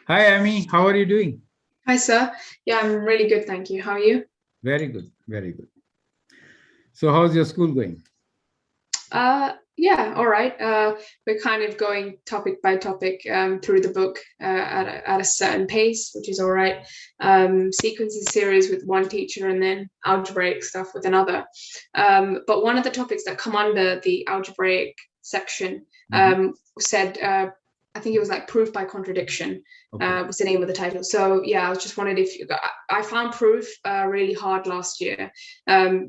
Hi, Amy. How are you doing? Hi, sir. Yeah, I'm really good, thank you. How are you? Very good. Very good. So, how's your school going? Yeah, all right. We're kind of going topic by topic through the book at a certain pace, which is all right. Sequences series with one teacher and then algebraic stuff with another. But one of the topics that come under the algebraic section Mhm. said, I think it was like proof by contradiction. Okay. Was the name of the title. So yeah, I was just wondering if I found proof really hard last year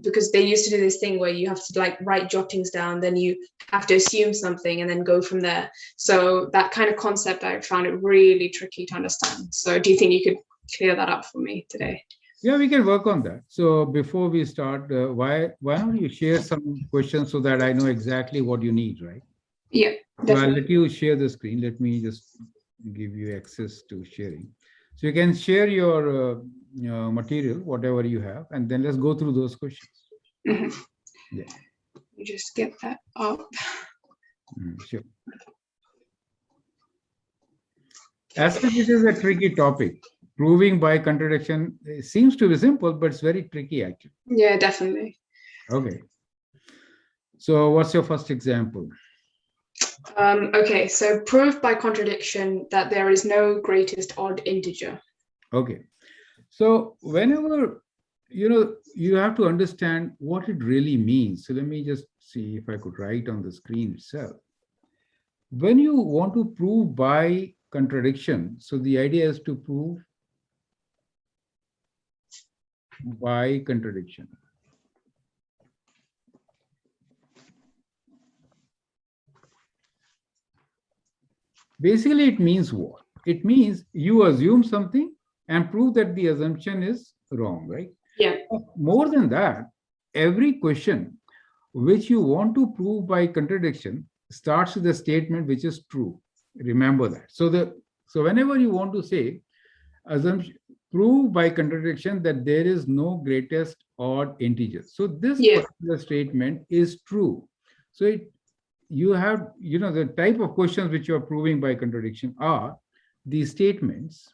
because they used to do this thing where you have to like write jottings down, then you have to assume something and then go from there. So that kind of concept, I found it really tricky to understand. So do you think you could clear that up for me today? Yeah, we can work on that. So, before we start, why don't you share some questions so that I know exactly what you need, right? Yeah, So, I'll definitely. let you share the screen. Let me just give you access to sharing. So, you can share your material, whatever you have, and then let's go through those questions. Mhm. Yeah, You just get that up. sure. As such, it is a tricky topic. Proving by contradiction seems to be simple, but it's very tricky actually. Yeah, definitely. Okay. So, what's your first example? Okay, so proof by contradiction that there is no greatest odd integer. Okay. So, whenever you have to understand what it really means. So, let me just see if I could write on the screen itself. When you want to prove by contradiction, so the idea is to prove by contradiction. Basically, it means what? It means you assume something and prove that the assumption is wrong, right? Yeah. More than that, every question which you want to prove by contradiction starts with a statement which is true. Remember that. So whenever you want to say assumption, prove by contradiction that there is no greatest odd integer. So this Yeah. particular statement is true. So you have, the type of questions which you are proving by contradiction are the statements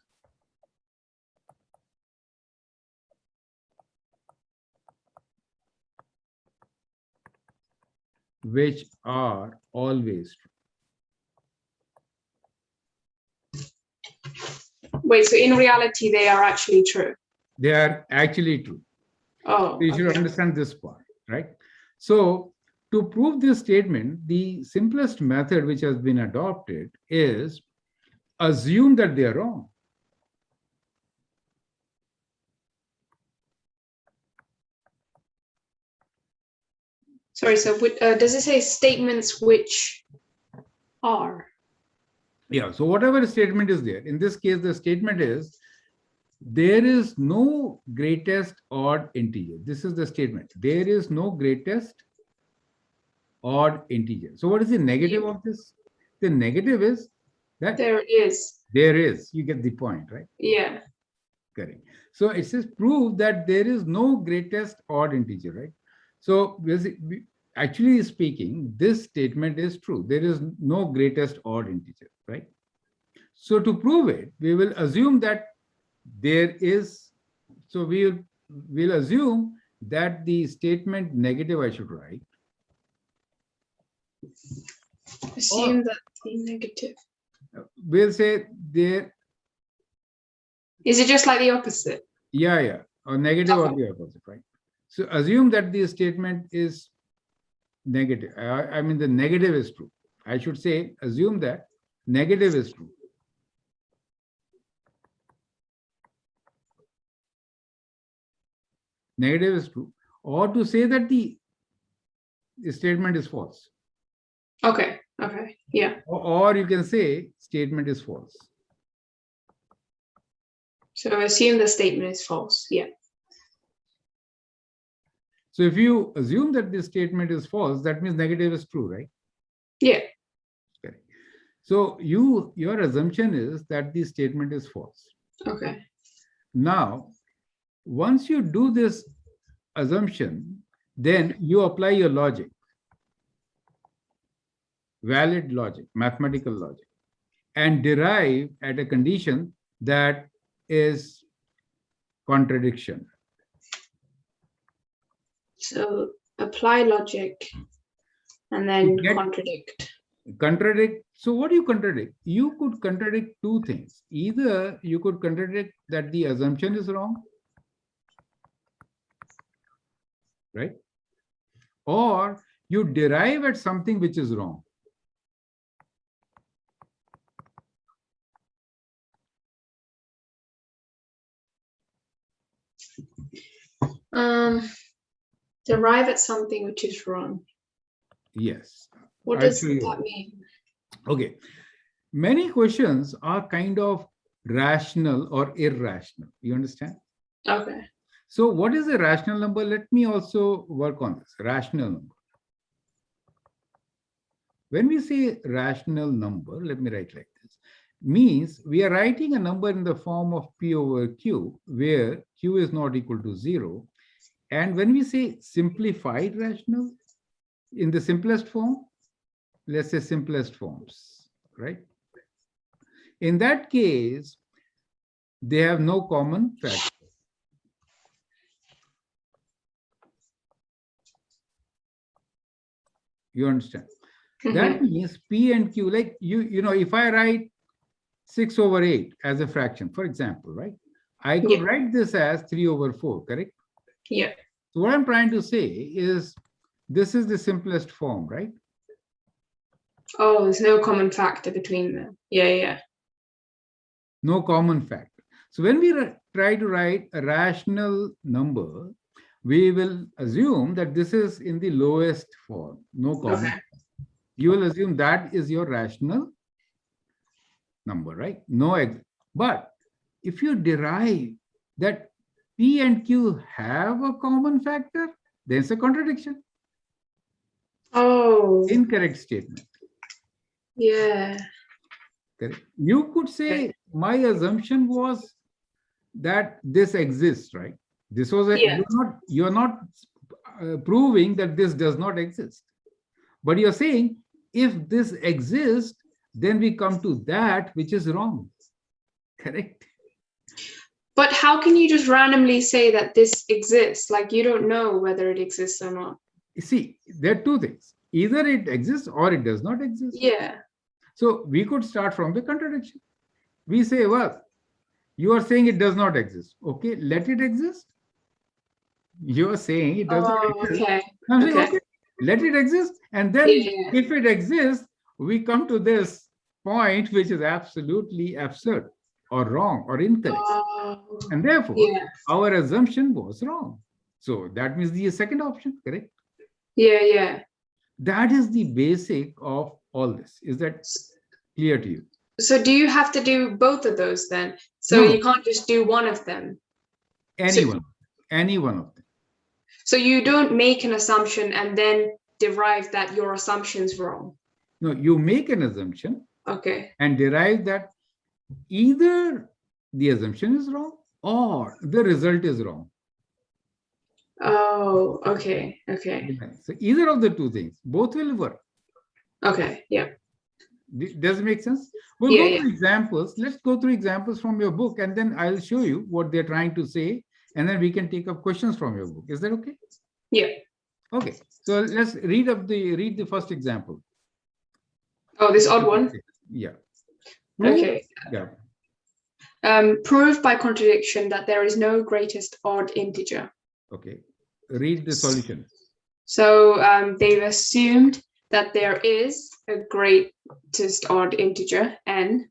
which are always true. Wait, so in reality, they are actually true. They are actually true. Oh, You should okay. understand this part, right? So, to prove this statement, the simplest method which has been adopted is assume that they are wrong. Sorry, so does it say statements which are? Yeah, so whatever statement is there, in this case, the statement is there is no greatest odd integer. This is the statement. There is no greatest odd integer. So, what is the negative Yeah, of this? The negative is that there is. there is. You get the point, right? Yeah. Correct. So it says prove that there is no greatest odd integer, right? So actually speaking, this statement is true. There is no greatest odd integer, right? So to prove it, we will assume that there is. So we'll assume that the statement negative I should write, or Assume that the negative. we'll say there. Is it just like the opposite? Yeah, or negative or Okay. the opposite, right? So assume that the statement is negative. I mean, the negative is true. I should say, assume that negative is true. Negative is true. Or to say that the statement is false. Okay. Okay. Yeah. Or you can say statement is false. So assume the statement is false. Yeah. So if you assume that this statement is false, that means negative is true, right? Yeah. Okay. So your assumption is that the statement is false. Okay. Now, once you do this assumption, then you apply your logic, valid logic, mathematical logic. and derive at a condition that is contradiction. So apply logic and then contradict. Contradict. So what do you contradict? You could contradict two things. Either you could contradict that the assumption is wrong, right? Or you derive at something which is wrong. Derive at something which is wrong. Yes. What does that mean? Okay. Many questions are kind of rational or irrational. You understand? Okay. So what is a rational number? Let me also work on this. Rational number. When we say rational number, let me write like this. Means we are writing a number in the form of P over Q, where Q is not equal to 0. And when we say simplified rational, in the simplest form, let's say simplest forms, right? In that case, they have no common factor. You understand? That means P and Q, like you know, if I write 6 over 8 as a fraction, for example, right? I could write this as 3 over 4, correct? Yeah. So what I'm trying to say is this is the simplest form, right? Oh, there's no common factor between them. Yeah. No common factor. So when we try to write a rational number, we will assume that this is in the lowest form, no common. Okay. You will assume that is your rational number, right? But if you derive that P and Q have a common factor, then it's a contradiction. Oh. Incorrect statement. Yeah. Correct. You could say my assumption was that this exists, right? This was you're not proving that this does not exist, but you're saying if this exists, then we come to that which is wrong. Correct. But how can you just randomly say that this exists? Like you don't know whether it exists or not. You see, there are two things. Either it exists or it does not exist. Yeah. So we could start from the contradiction. We say, well, you are saying it does not exist. Okay, let it exist. You are saying it does not exist. Okay. I'm saying, okay, let it exist. And then if it exists, we come to this point which is absolutely absurd or wrong or incorrect. And therefore, our assumption was wrong. So that means the second option, correct? Yeah. That is the basic of all this. Is that clear to you? So do you have to do both of those then? So you can't just do one of them? Any one of them. So you don't make an assumption and then derive that your assumption's wrong? No, you make an assumption. Okay. And derive that either the assumption is wrong or the result is wrong. Oh, okay. So either of the two things, both will work. Okay, yeah. Does it make sense? We'll go through examples. Let's go through examples from your book, and then I'll show you what they're trying to say, and then we can take up questions from your book. Is that okay? Yeah. Okay. So let's read the first example. Oh, this odd one? Yeah. Okay. Yeah. Prove by contradiction that there is no greatest odd integer. Okay. Read the solution. So they've assumed that there is a greatest odd integer, n.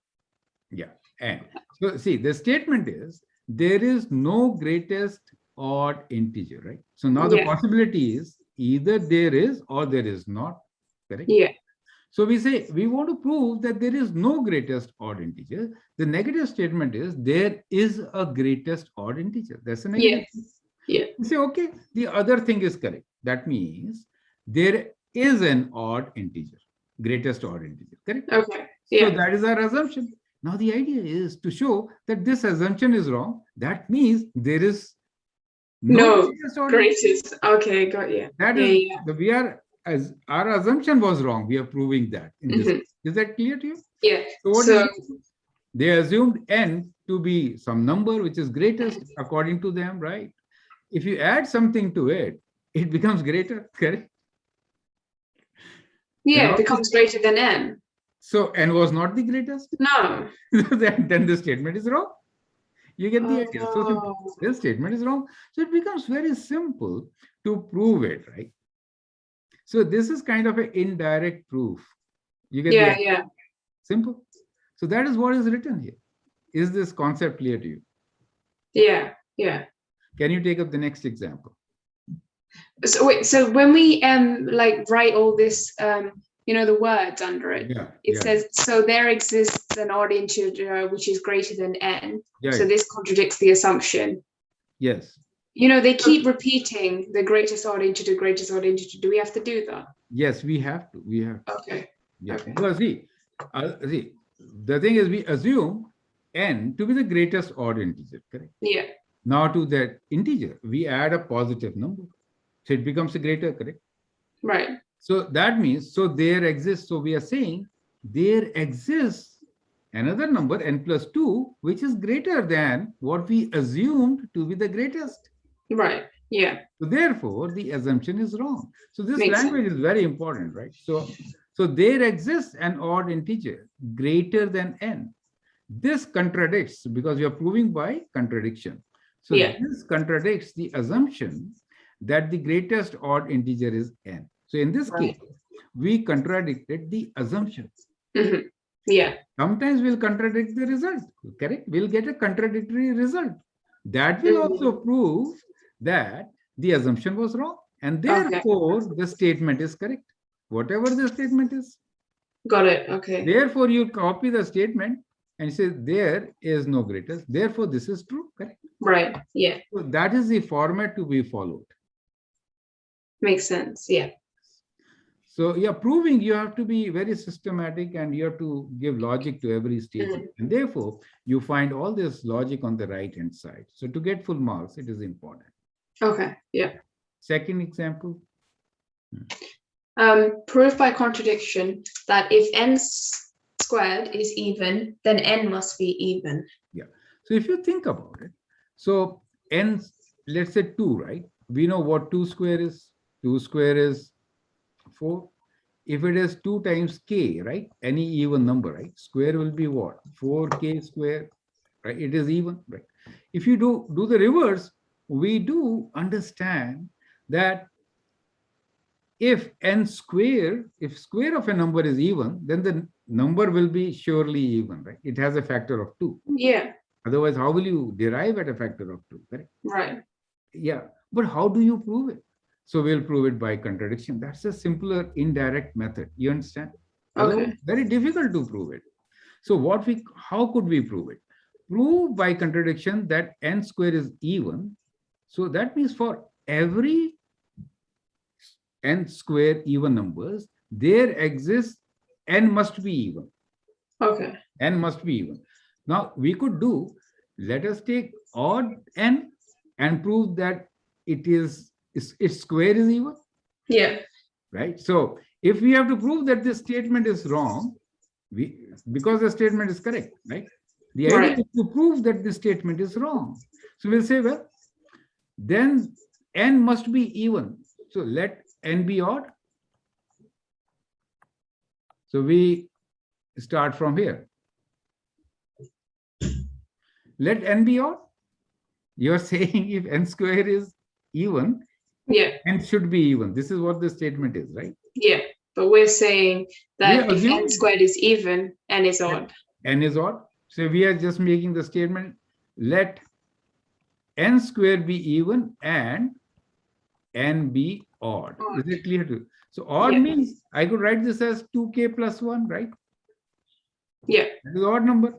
Yeah, n. So see, the statement is there is no greatest odd integer, right? So now the possibility is either there is or there is not, correct? Yeah. So we say we want to prove that there is no greatest odd integer. The negative statement is there is a greatest odd integer. That's a negative. Yeah. You say, okay, the other thing is correct. That means there is an odd integer, greatest odd integer, correct? Okay. So that is our assumption. Now the idea is to show that this assumption is wrong. That means there is no greatest. Okay, got you. That is, we are as our assumption was wrong, we are proving that in this. Mhm. Is that clear to you? Yeah. So what So is it? They assumed n to be some number which is greatest according to them, right? If you add something to it, it becomes greater, correct? Then, yeah, it becomes greater than n. so n was not the greatest. No. Then the statement is wrong. You get the idea. So Oh. this statement is wrong. So it becomes very simple to prove it, right? So this is kind of an indirect proof. You get the Yeah, idea? yeah, Simple. So that is what is written here. Is this concept clear to you? yeah, yeah. Can you take up the next example? So wait, so when we like write all this the words under it, Yeah, it yeah, says so there exists an odd integer which is greater than n. yeah, So yeah. this contradicts the assumption. Yes. They keep repeating the greatest odd integer, greatest odd integer. Do we have to do that? Yes, we have to. We have to. Okay. Yeah. Okay. Because see, the thing is we assume n to be the greatest odd integer, correct? Yeah. Now to that integer, we add a positive number. So it becomes a greater, correct? Right. So that means, so there exists, so we are saying there exists another number n plus 2, which is greater than what we assumed to be the greatest. Right. Yeah. So therefore, the assumption is wrong. So this Makes language is very important, right? So there exists an odd integer greater than n. This contradicts because we are proving by contradiction. So Yeah. this contradicts the assumption that the greatest odd integer is n. So in this Right. case, we contradicted the assumption. Mhm. Yeah. Sometimes we'll contradict the result, correct? We'll get a contradictory result. That will also prove that the assumption was wrong. And Okay. therefore, the statement is correct. Whatever the statement is. Got it. Okay. Therefore, you copy the statement and say there is no greatest. Therefore, this is true, correct? Right. Yeah. So that is the format to be followed. Makes sense. Yeah. So yeah, proving you have to be very systematic and you have to give logic to every statement. And therefore, you find all this logic on the right-hand side. So to get full marks, it is important. Okay. Yeah. Second example. Proof by contradiction that if n squared is even, then n must be even. Yeah. So if you think about it, so n, let's say 2, right? We know what 2 square is. 2 square is 4. If it is 2 times k, right? Any even number, right? Square will be what? 4k square, right? It is even, right? If you do the reverse, we do understand that if n square, if square of a number is even, then the number will be surely even, right? It has a factor of 2. Yeah. Otherwise, how will you derive at a factor of 2, correct? Right. Yeah. But how do you prove it? So we'll prove it by contradiction. That's a simpler indirect method. You understand? Okay. Very difficult to prove it. So how could we prove it? Prove by contradiction that n square is even. So that means for every n square even numbers, there exists n must be even. Okay. N must be even. Now we could do, let us take odd n and prove that its square is even. Yeah. Right. So if we have to prove that this statement is wrong, because the statement is correct, right? The idea is to prove that this statement is wrong. So we'll say, well, then n must be even. So let n be odd. So we start from here. Let n be odd. You're saying if n square is even, yeah, n should be even. This is what the statement is, right? Yeah, but we're saying that if n squared is even, n is odd. N is odd. So we are just making the statement, let n square be even and n be odd. Is it clear to you? So odd means I could write this as 2k plus 1, right? Yeah. That is odd number.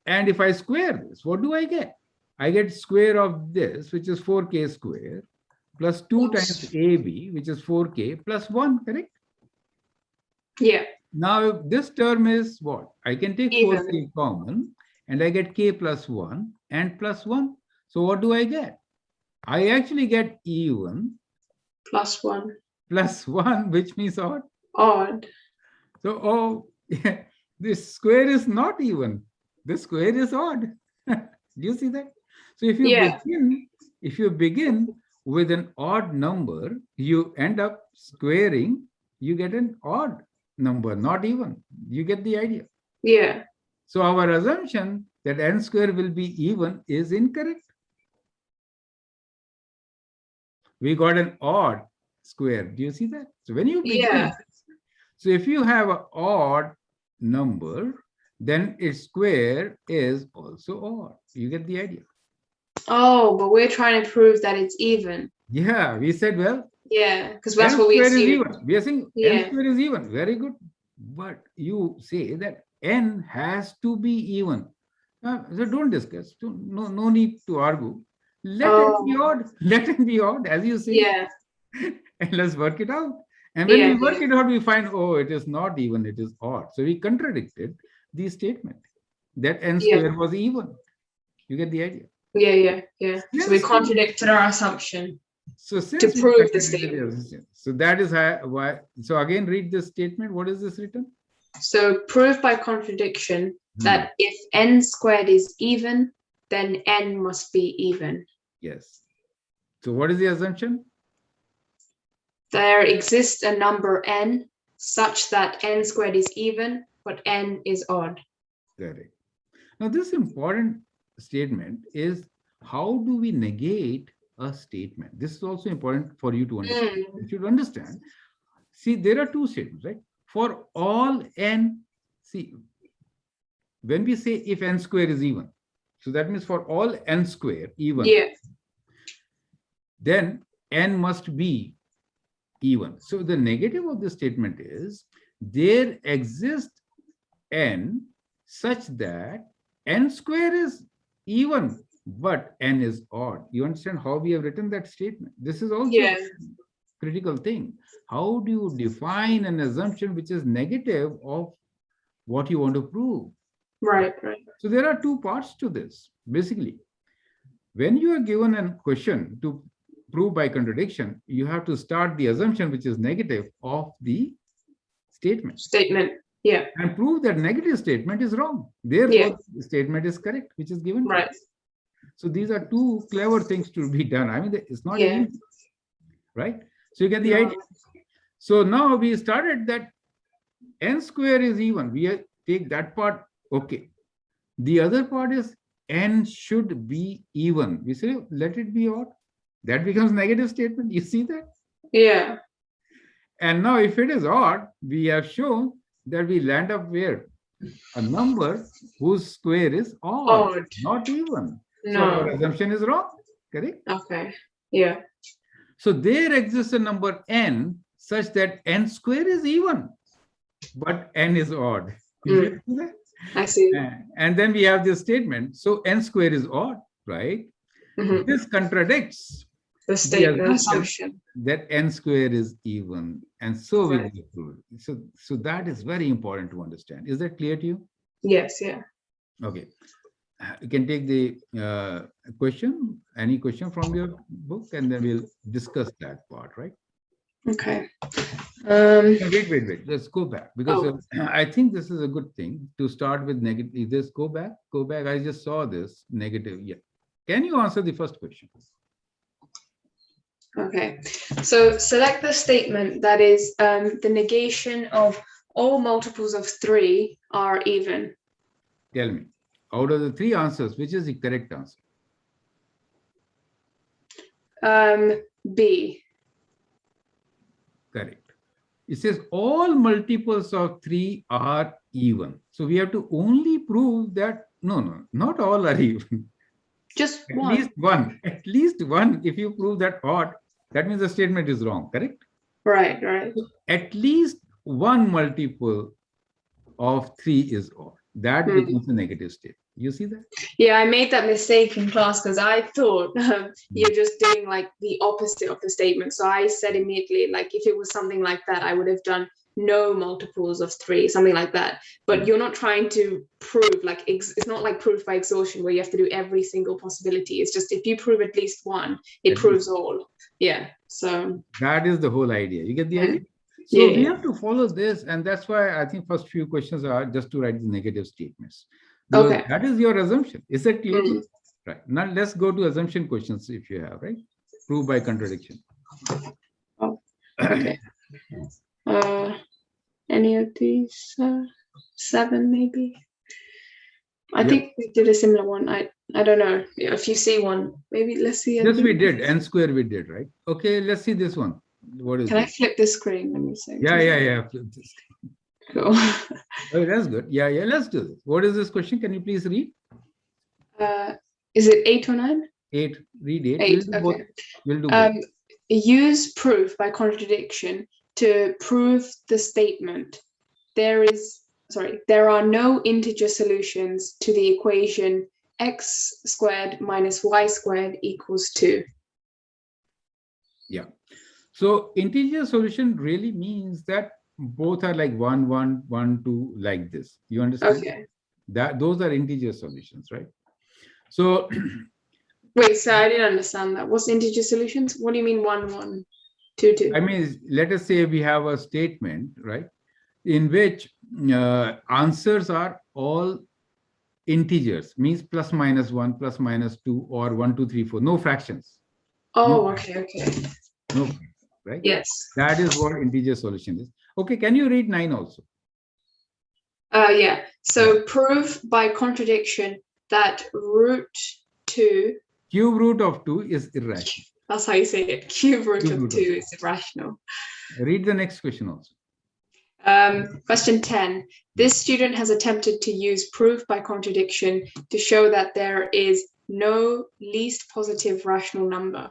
And if I square this, what do I get? I get square of this, which is 4k square, plus 2 times ab, which is 4k, plus 1, correct? Yeah. Now, this term is what? I can take 4k common, and I get k plus 1 and plus 1. So what do I get? I actually get even. Plus 1. plus 1, which means odd. Odd. So, oh, this square is not even. This square is odd. Do you see that? So Yeah. if you begin with an odd number, you end up squaring, you get an odd number, not even. You get the idea. Yeah. So our assumption that n square will be even is incorrect. We got an odd square. Do you see that? So when you begin, Yeah. so if you have an odd number, then its square is also odd. You get the idea. Oh, but we're trying to prove that it's even. Yeah, we said, well, Yeah, because n that's what we square is assumed. even. We are saying n Yeah. square is even. Very good. But you say that n has to be even. So don't discuss. No need to argue. Let it be Oh, odd. Let it be odd, as you say. yeah. And let's work it out. And when Yeah. we work it out, we find, oh, it is not even, it is odd. So we contradicted the statement that n Yeah. square was even. You get the idea? Yeah. So we Since contradicted our assumption So to since we prove the contradicted statement. assumption, so that is why. So again, read this statement. What is this written? So prove by contradiction that if n squared is even, then n must be even. Yes. So what is the assumption? There exists a number n such that n squared is even, but n is odd. Correct. Now, this important statement is how do we negate a statement? This is also important for you to understand. You should understand. See, there are two statements, right? For all n, see, when we say if n square is even, so that means for all n square even, Yeah. then n must be even. So the negative of this statement is there exists n such that n square is even, but n is odd. You understand how we have written that statement? This is also Yeah. a critical thing. How do you define an assumption which is negative of what you want to prove? Right. So there are two parts to this. Basically, when you are given a question to prove by contradiction, you have to start the assumption which is negative of the statement. Yeah. And prove that negative statement is wrong. Therefore, the statement is correct, which is given. Right. So these are two clever things to be done. I mean, it's not Yeah. easy, right? So you get the idea. So now we started that n square is even. We take that part, okay. The other part is n should be even. We say, let it be odd. That becomes negative statement. You see that? Yeah. And now if it is odd, we have shown that we land up where? A number whose square is odd. Not even. So our assumption is wrong, correct? Okay. Yeah. So there exists a number n such that n square is even, but n is odd. You see that? I see. And then we have this statement. So n square is odd, right? This contradicts the assumption that n square is even, and so we will prove it. So that is very important to understand. Is that clear to you? Yes. Yeah. Okay. You can take the question, any question from your book, and then we'll discuss that part, right? Okay. Wait. Let's go back because I think this is a good thing to start with negative. Just go back. I just saw this negative. Yeah. Can you answer the first question? Okay. So select the statement that is the negation of all multiples of 3 are even. Tell me, out of the three answers, which is the correct answer? B. Correct. It says all multiples of 3 are even. So we have to only prove that, no, not all are even. Just At one. least one. At least one. If you prove that odd, that means the statement is wrong, correct? Right. So at least one multiple of 3 is odd. That becomes a negative statement. You see that? Yeah, I made that mistake in class because I thought you're just doing like the opposite of the statement. So I said immediately, like if it was something like that, I would have done no multiples of 3, something like that. But you're not trying to prove, like, it's not like proof by exhaustion where you have to do every single possibility. It's just if you prove at least one, it proves all. Yeah. So that is the whole idea. You get the idea? yeah. So Yeah, we yeah. have to follow this, and that's why I think first few questions are just to write the negative statements, because Okay. that is your assumption. Is that clear? Mm. Right. Now let's go to assumption questions if you have, right? Prove by contradiction. Oh, okay. Any of these? 7 maybe. I Yeah. think we did a similar one. I don't know if you see one. Maybe let's see. This we did, n square we did, right? Okay, let's see this one. What is Can I this? flip the screen? Let me see. Yeah. Flip this. Cool. Oh, that's good. Yeah, let's do this. What is this question? Can you please read? Is it 8 or 9? 8. Read 8. 8. We'll do both. Okay. We'll do both. Use proof by contradiction to prove the statement. There are no integer solutions to the equation x squared minus y squared equals 2. Yeah. So integer solution really means that both are like 1, 1, 1, 2, like this. You understand? Okay. That those are integer solutions, right? So Wait, so I didn't understand that. What's integer solutions? What do you mean 1, 1, 2, 2? I mean, let us say we have a statement, right, in which answers are all integers, means plus minus 1, plus minus 2, or 1, 2, 3, 4. No fractions. Oh, okay. No, right? Yes. That is what integer solution is. Okay, can you read 9 also? Yeah. So prove by contradiction that root 2. Cube root of 2 is irrational. That's how you say it. Cube root of 2 is irrational. Read the next question also. Question 10. This student has attempted to use proof by contradiction to show that there is no least positive rational number.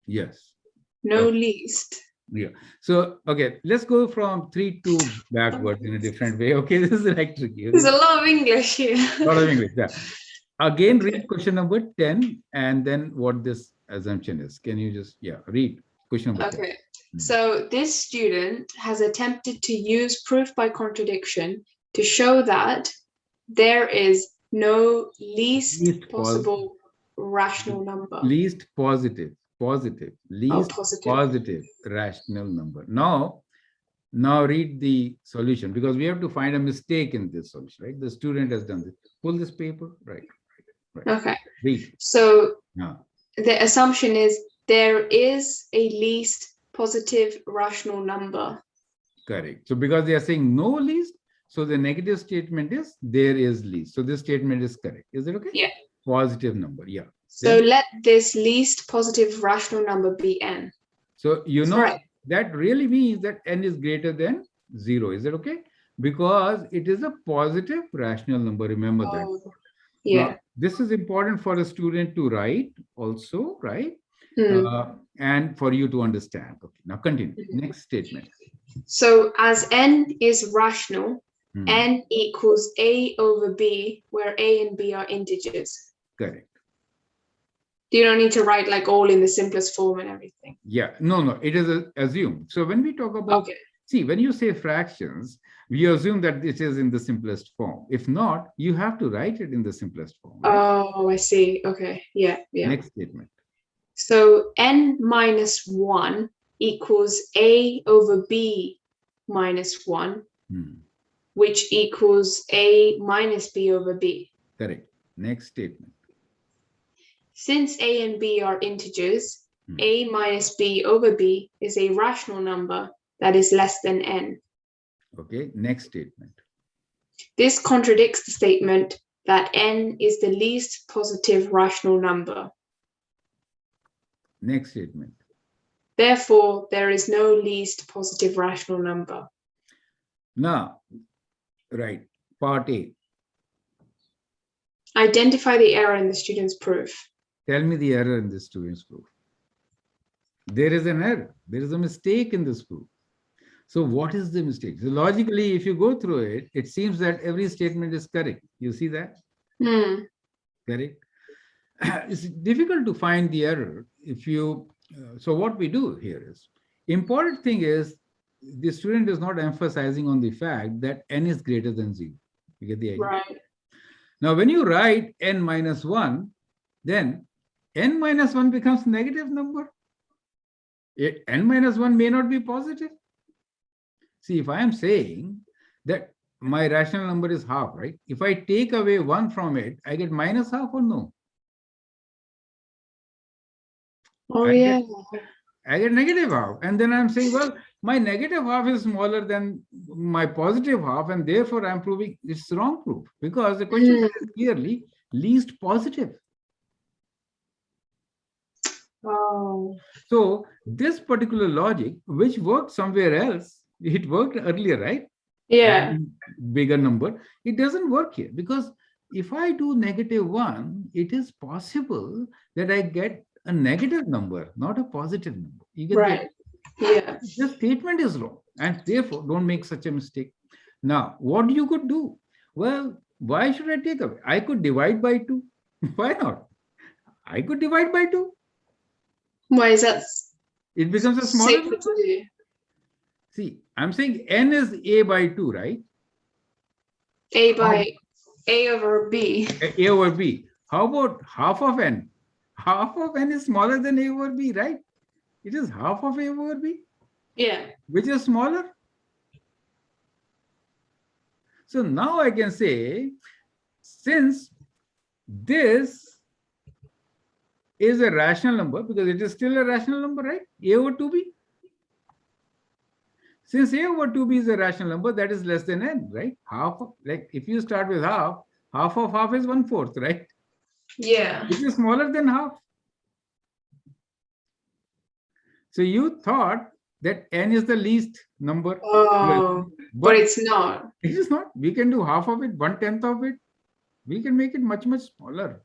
Yes. No least. Yeah. So, okay, let's go from 3 to backwards in a different way. Okay, this is like tricky. There's a lot of English here. A lot of English, yeah. Again, read question number 10 and then what this assumption is. Can you just, read question number 10. Okay. So this student has attempted to use proof by contradiction to show that there is no least possible rational number. Least positive rational number. Now read the solution, because we have to find a mistake in this solution, right? The student has done this. Pull this paper, right. Okay. Read. So the assumption is there is a least positive rational number. Correct. So because they are saying no least, so the negative statement is there is least. So this statement is correct. Is it okay? Yeah. Positive number. Yeah. So let this least positive rational number be n. So that really means that n is greater than 0. Is it okay? Because it is a positive rational number. Remember that. Yeah. Now, this is important for a student to write also, right? And for you to understand. Okay. Now continue. Next statement. So as n is rational, n equals a over b, where a and b are integers. Correct. You don't need to write like all in the simplest form and everything. Yeah, no, it is assumed. So when we talk about, see, when you say fractions, we assume that it is in the simplest form. If not, you have to write it in the simplest form. Right? Oh, I see. Okay, yeah. Next statement. So n minus 1 equals a over b minus 1, which equals a minus b over b. Correct. Next statement. Since a and b are integers, a minus b over b is a rational number that is less than n. Okay, next statement. This contradicts the statement that n is the least positive rational number. Next statement. Therefore, there is no least positive rational number. Now, right, part A. Identify the error in the student's proof. Tell me the error in the student's proof. There is an error. There is a mistake in this proof. So what is the mistake? So logically, if you go through it, it seems that every statement is correct. You see that? Correct. It's difficult to find the error if you. So what we do here is, important thing is the student is not emphasizing on the fact that n is greater than 0. You get the idea? Right. Now, when you write n minus 1, then n minus 1 becomes negative number. N minus 1 may not be positive. See, if I am saying that my rational number is half, right? If I take away 1 from it, I get minus half or no? Oh, I yeah. I get negative half. And then I'm saying, well, my negative half is smaller than my positive half, and therefore I'm proving it's wrong proof, because the question Mm. is clearly least positive. Oh. So this particular logic, which worked somewhere else, it worked earlier, right? Yeah. Adding bigger number. It doesn't work here, because if I do negative 1, it is possible that I get a negative number, not a positive number. You get Right. Yeah. the statement is wrong, and therefore don't make such a mistake. Now, what you could do? Well, why should I take away? I could divide by 2. Why not? I could divide by 2. Why is that It becomes a smaller safer number. to do? See, I'm saying n is a by 2, right? A by A over B. A over b. How about half of n? Half of n is smaller than a over b, right? It is half of a over b, Yeah. which is smaller. So now I can say, since this is a rational number, because it is still a rational number, right? A over 2b. Since a over 2b is a rational number, that is less than n, right? Half of, like if you start with half, half of half is 1/4, right? Yeah. Which is smaller than half. So you thought that n is the least number. Oh, but it's not. It is not. We can do half of it, 1/10 of it. We can make it much, much smaller.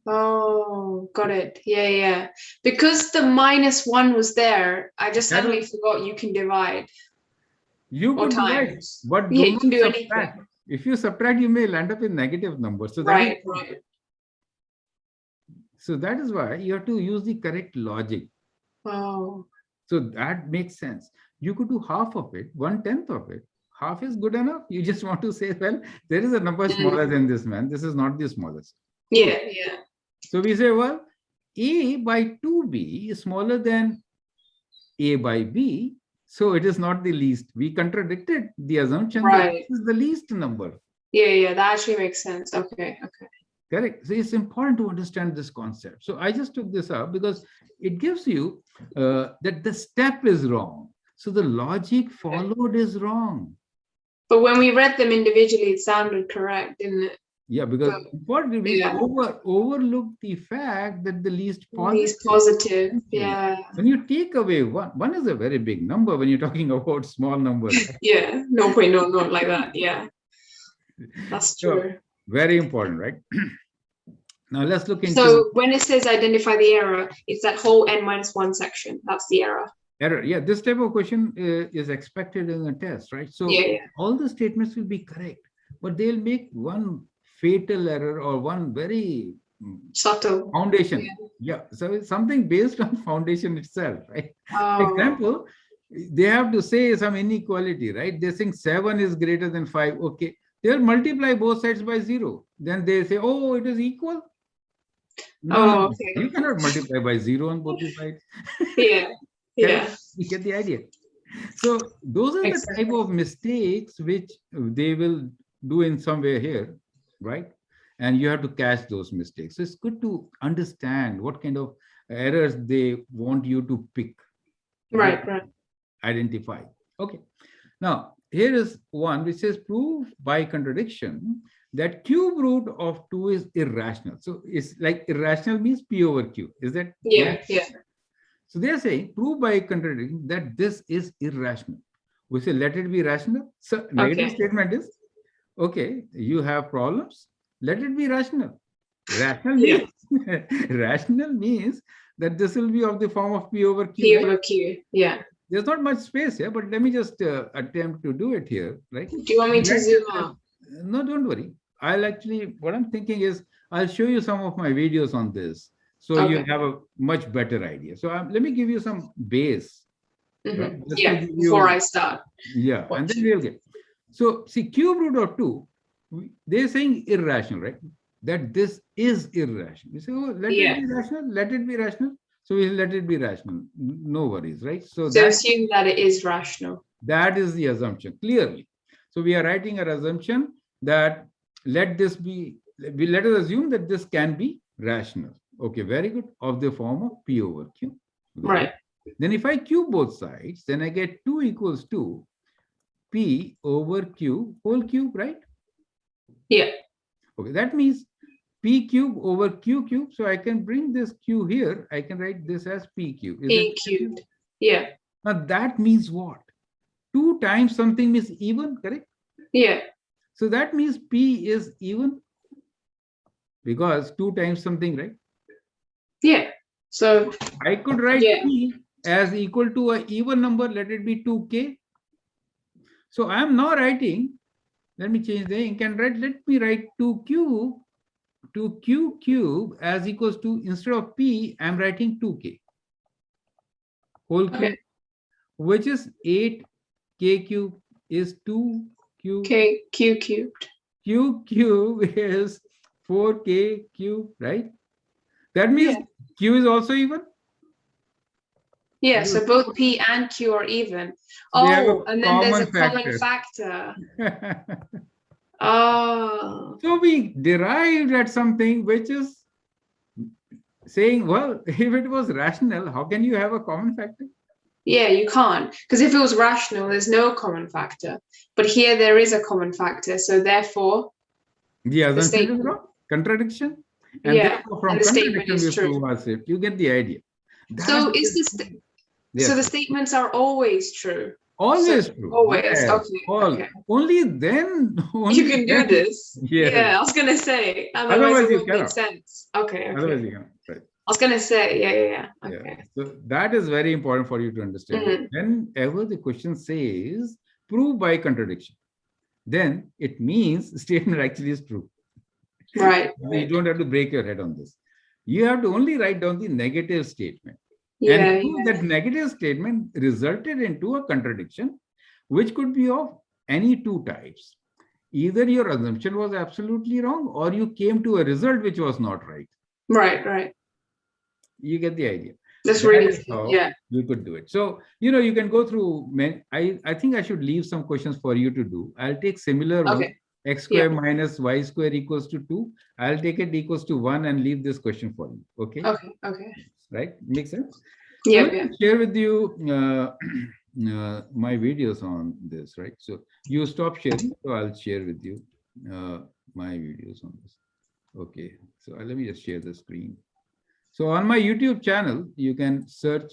Oh, got it. Yeah, yeah. Because the -1 was there, I just That suddenly was- forgot you can divide You or could divide, times. but Yeah, do you can not do subtract. anything. If you subtract, you may land up with negative numbers. So that is, Right, right. so that is why you have to use the correct logic. Oh, So that makes sense. You could do half of it, 1/10 of it. Half is good enough. You just want to say, well, there is a number smaller than this, man. This is not the smallest. Cool. yeah, yeah. So we say, well, a by 2b is smaller than a by b. So it is not the least. We contradicted the assumption that Right. this is the least number. Yeah, yeah. That actually makes sense. Okay, okay. Correct. So it's important to understand this concept. So I just took this up because it gives you that the step is wrong. So the logic followed is wrong. But when we read them individually, it sounded correct, didn't it? Yeah, because But- importantly, we yeah. overlooked the fact that the least These positive. positive. Yeah. When you take away one is a very big number when you're talking about small numbers. Right? Yeah. No point, no, not like that. Yeah. That's So, true. very important, right? Now let's look into So when it says identify the error, it's that whole n-1 section. That's the error. error. Yeah, this type of question is expected in a test, right? So Yeah, yeah. all the statements will be correct, but they'll make one fatal error or one very Subtle. foundation. Yeah, so it's something based on foundation itself, right? For Oh, example, they have to say some inequality, right? They think 7 is greater than 5. Okay, they'll multiply both sides by 0. Then they say, oh, it is equal. No, okay. you cannot multiply by 0 on both the sides. Yeah. Yeah. You get the idea. So those are Makes the type of mistakes which they will do in somewhere here, right? And you have to catch those mistakes. So it's good to understand what kind of errors they want you to pick, Right, right. identify. Okay. Now, here is one which says prove by contradiction that cube root of 2 is irrational. So it's like irrational means P over Q. Is that? Yeah, yeah. So they are saying prove by contradiction that this is irrational. We say let it be rational. So negative Okay. statement is, okay, you have problems, let it be rational. Rational Yeah. means rational means that this will be of the form of P over Q. P right? over Q. Yeah. There's not much space here, but let me just attempt to do it here, right? Do you want me to zoom out? No, don't worry. I'll actually, what I'm thinking is I'll show you some of my videos on this. So you Okay. have a much better idea. So let me give you some base. right? Just to Yeah, give before you, I start yeah, and then watching. we'll get. So see, cube root of 2, they're saying irrational, right? That this is irrational. You say, oh, let it Yeah. be rational, let it be rational. So we'll let it be rational. No worries, right? So So assume that it is rational. that is the assumption, clearly. So we are writing an assumption that let this be, let us assume that this can be rational. Okay, very good. Of the form of P over Q. Very Right. good. Then if I cube both sides, then I get 2 equals to P over Q whole cube, right? Yeah. Okay, that means P cube over Q cube. So I can bring this Q here. I can write this as P cube. Is it P cubed. Yeah. Now that means what? 2 times something is even, correct? Yeah. So that means P is even because 2 times something, right? Yeah. So I could write yeah. P as equal to an even number, let it be 2K. So I am now writing, let me change the ink and write, let me write 2Q cube as equals to, instead of P, I'm writing 2K whole cube, Okay. which is 8K cube is 2Q. K Q cubed. Q cube is 4K cube, right? That means Yeah. Q is also even. Yeah. So both P and Q are even. They have a Oh, and then there's a common common factor. factor. Oh. So we derived at something which is saying, well, if it was rational, how can you have a common factor? Yeah, you can't. Because if it was rational, there's no common factor. But here there is a common factor. So therefore, The the assumption is statement, wrong, contradiction. And yeah, therefore, and from the statement contradiction, is we true. prove ourselves. You get the idea. That So is is, this so yes, the statements are always true. So always true. always. Yes, Okay, all. okay. Only then, You only can do then. this. Yes. Yeah, I was gonna say, otherwise Otherwise, it you won't make cannot. sense. Okay, Otherwise, okay. you cannot. Right. I was gonna say, yeah. Yeah. Okay. So that is very important for you to understand. Mhm. Whenever the question says prove by contradiction, then it means statement actually is true. Right, You right. don't have to break your head on this. You have to only write down the negative statement and Yeah, prove yeah. that negative statement resulted into a contradiction, which could be of any two types. Either your assumption was absolutely wrong or you came to a result which was not right. Right, right. You get the idea. That's That really is good. how Yeah. you could do it. So, you can go through I think I should leave some questions for you to do. I'll take similar one. Okay. X Yeah. square minus y square equals to 2. I'll take it equals to 1 and leave this question for you. Okay. Okay, okay. Right? Makes sense? So Yeah, let yeah. me share with you my videos on this, right? So you stop sharing, so I'll share with you my videos on this. Okay. So let me just share the screen. So on my YouTube channel, you can search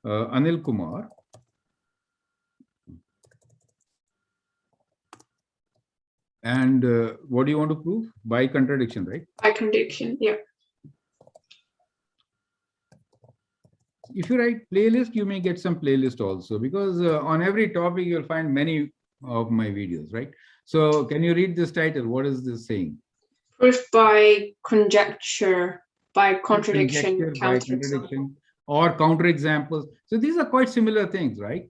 Anil Kumar. And what do you want to prove? By contradiction, right? By contradiction, yeah. If you write playlist, you may get some playlist also, because on every topic, you'll find many of my videos, right? So can you read this title? What is this saying? Proof by conjecture, by contradiction, Conjecture by counterexample, contradiction or counterexamples. So these are quite similar things, right?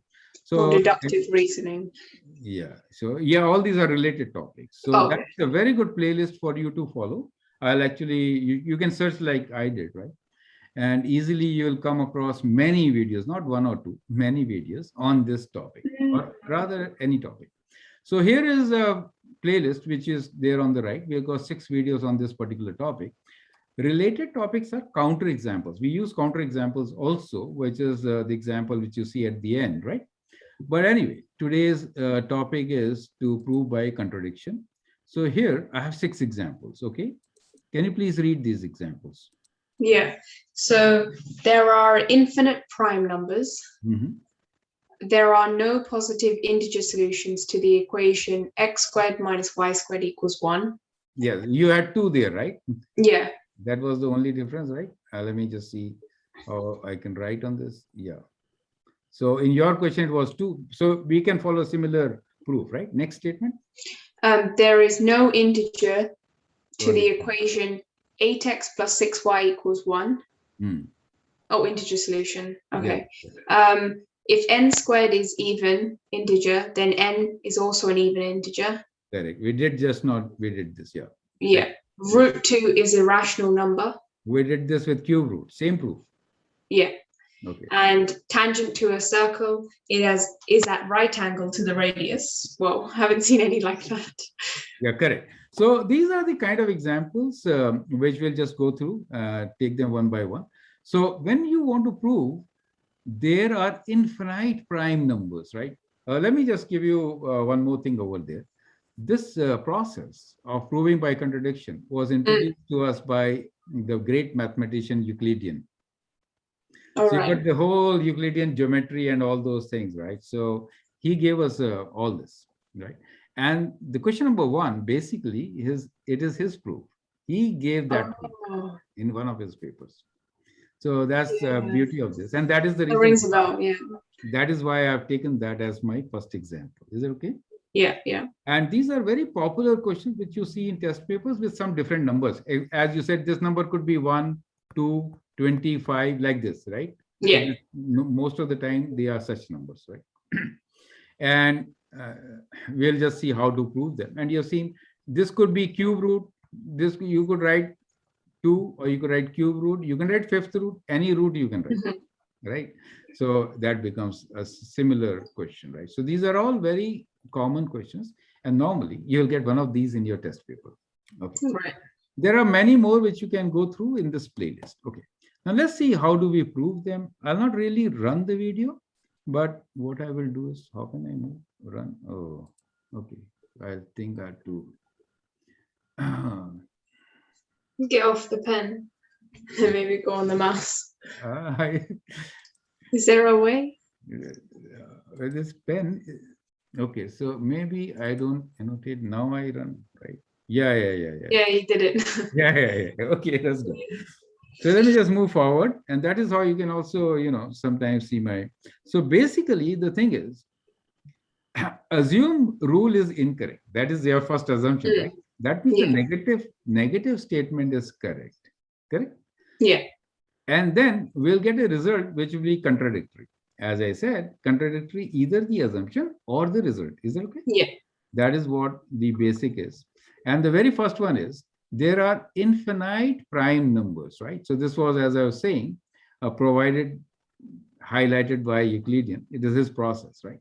or So deductive reasoning. yeah, so yeah, all these are related topics. So Okay. that's a very good playlist for you to follow. I'll actually, you can search like I did, right? And easily you'll come across many videos, not one or two, many videos on this topic, or rather any topic. So here is a playlist which is there on the right. We've got 6 videos on this particular topic. Related topics are counter examples. We use counter examples also, which is the example which you see at the end, right? But anyway, today's topic is to prove by contradiction. So here I have 6 examples, okay? Can you please read these examples? Yeah. So there are infinite prime numbers. Mhm. There are no positive integer solutions to the equation x squared minus y squared equals 1. Yeah, you had 2 there, right? Yeah. That was the only difference, right? Let me just see how I can write on this. Yeah. So in your question, it was 2. So we can follow similar proof, right? Next statement. There is no integer to the Sorry. equation 8x plus 6y equals 1. Hmm. Oh, integer solution. Okay. Yeah. if n squared is even integer, then n is also an even integer. Correct. We did just not, we did this, yeah. Yeah. Root 2 is a rational number. We did this with cube root, same proof. Yeah. Okay. And tangent to a circle, is at right angle to the radius. Well, haven't seen any like that. Yeah, correct. So these are the kind of examples which we'll just go through, take them one by one. So when you want to prove there are infinite prime numbers, right? Let me just give you one more thing over there. This process of proving by contradiction was introduced to us by the great mathematician Euclidean. All So you right. got the whole Euclidean geometry and all those things, right? So he gave us all this, right? And the question number one, basically, it is his proof. He gave that proof in one of his papers. So that's the beauty of this. And that is the It reason rings a bell, yeah. that is why I've taken that as my first example. Is it okay? Yeah, yeah. And these are very popular questions which you see in test papers with some different numbers. As you said, this number could be 1, 2, 25, like this, right? Yeah. So most of the time, they are such numbers, right? And we'll just see how to prove them. And you've seen this could be cube root. This you could write 2, or you could write cube root. You can write fifth root. Any root you can write, right? So that becomes a similar question, right? So these are all very common questions, and normally you'll get one of these in your test paper. Okay. Right. There are many more which you can go through in this playlist. Okay. Now let's see how do we prove them. I'll not really run the video, but what I will do is, how can I move? Run. Oh, okay. I think I have to. Get off the pen and maybe go on the mouse. Is there a way? With this pen. Okay, so maybe I don't annotate. Now I run, right? Yeah. Yeah, you did it. Yeah. Okay, that's good. So let me just move forward. And that is how you can also, sometimes see my. So basically, the thing is, assume rule is incorrect. That is your first assumption, right? That means the negative statement is correct. Correct? Yeah. And then we'll get a result which will be contradictory. As I said, contradictory either the assumption or the result. Is that okay? Yeah. That is what the basic is. And the very first one is, there are infinite prime numbers, right? So this was, as I was saying, highlighted by Euclidean. It is his process, right?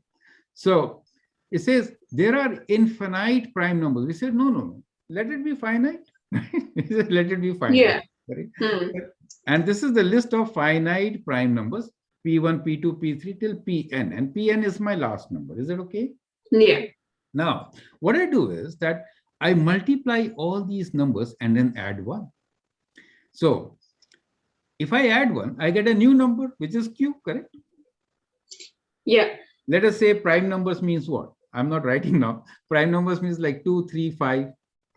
So it says there are infinite prime numbers. We said, no. Let it be finite. He said, let it be finite. Yeah. Right? And this is the list of finite prime numbers, P1, P2, P3 till Pn. And Pn is my last number. Is that okay? Yeah. Now, what I do is that I multiply all these numbers and then add 1. So if I add 1, I get a new number, which is q, correct? Yeah. Let us say prime numbers means what? I'm not writing now. Prime numbers means like 2, 3, 5,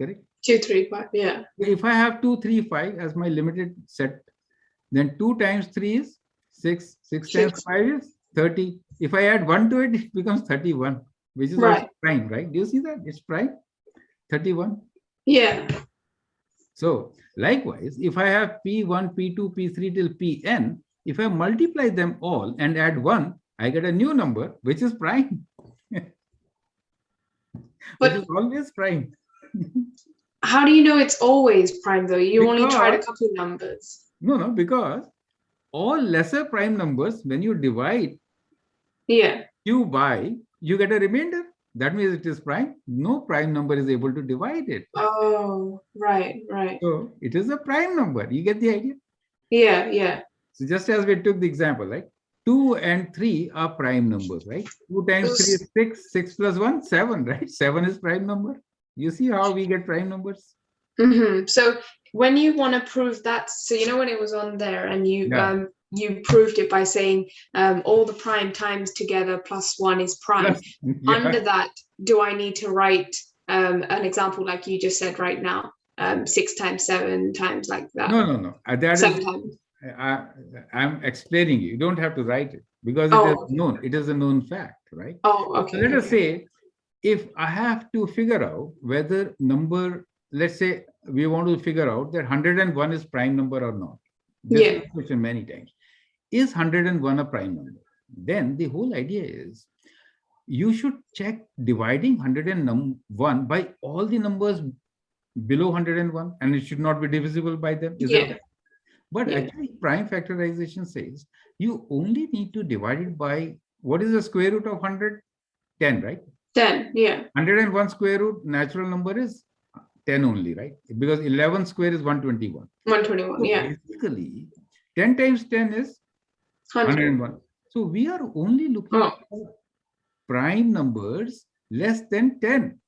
correct? 2, 3, 5, yeah. If I have 2, 3, 5 as my limited set, then 2 times 3 is 6. 6 times 5 is 30. If I add 1 to it, it becomes 31, which is also prime, right? Do you see that? It's prime. 31. Yeah. So likewise, if I have P1, P2, P3 till Pn, if I multiply them all and add 1, I get a new number, which is prime. Which is always prime. How do you know it's always prime though? You only tried a couple of numbers. No, because all lesser prime numbers, when you divide q by, you get a remainder. That means it is prime. No prime number is able to divide it. Oh, right. So it is a prime number. You get the idea? Yeah. So just as we took the example, right? 2 and 3 are prime numbers, right? 2 times 3 is 6. 6 plus 1, 7, right? 7 is prime number. You see how we get prime numbers? So when you want to prove that, so when it was on there and you proved it by saying all the prime times together plus 1 is prime. Under that, do I need to write an example like you just said right now? 6 times 7 times like that? No. That 7 times. I'm explaining you. You don't have to write it because it is known. It is a known fact, right? Oh, okay. So let us say, if I have to figure out whether number, let's say we want to figure out that 101 is prime number or not. This is a question many times. Is 101 a prime number? then the whole idea is you should check dividing 101 by all the numbers below 101, and it should not be divisible by them. Is it? Yeah. But Yeah. actually, prime factorization says you only need to divide it by what is the square root of 100? 10, right? 10. Yeah. 101 square root natural number is 10 only, right? Because 11 square is 121. 121. So Yeah. basically, 10 times 10 is 100. 101. So we are only looking Oh. for prime numbers less than 10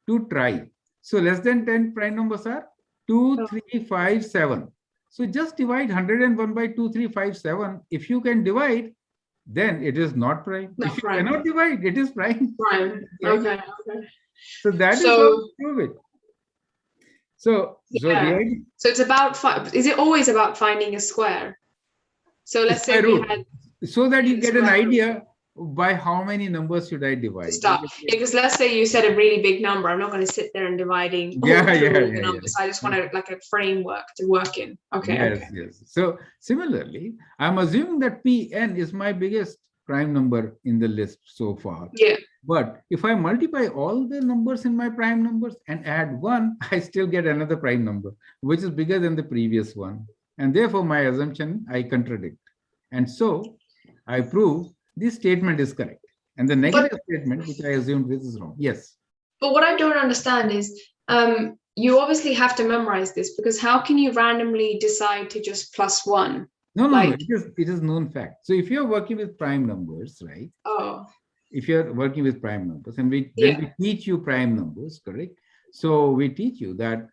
to try. So less than 10 prime numbers are 2, 3, 5, 7. So just divide 101 by 2, 3, 5, 7. If you can divide, then it is not prime. Not if you prime. cannot divide, it is prime. Prime. Okay. Okay. So that is So- how you prove it. So the Yeah. idea, So it's about is it always about finding a square? So let's say square we root. had So that you get an square root. idea by how many numbers should I divide. to start. Because let's say you said a really big number. I'm not going to sit there and dividing all Yeah, through yeah, all the yeah, numbers. yeah. I just want like a framework to work in. Okay. Yes, Okay. yes. So similarly, I'm assuming that Pn is my biggest prime number in the list so far. Yeah. But if I multiply all the numbers in my prime numbers and add 1, I still get another prime number, which is bigger than the previous one. And therefore, my assumption, I contradict. And so I prove this statement is correct. And the negative statement, which I assumed this is wrong. Yes. But what I don't understand is you obviously have to memorize this, because how can you randomly decide to just plus 1? No, Like- it is known fact. So if you're working with prime numbers, right? Oh. If you're working with prime numbers, and when Yeah. we teach you prime numbers, correct? So we teach you that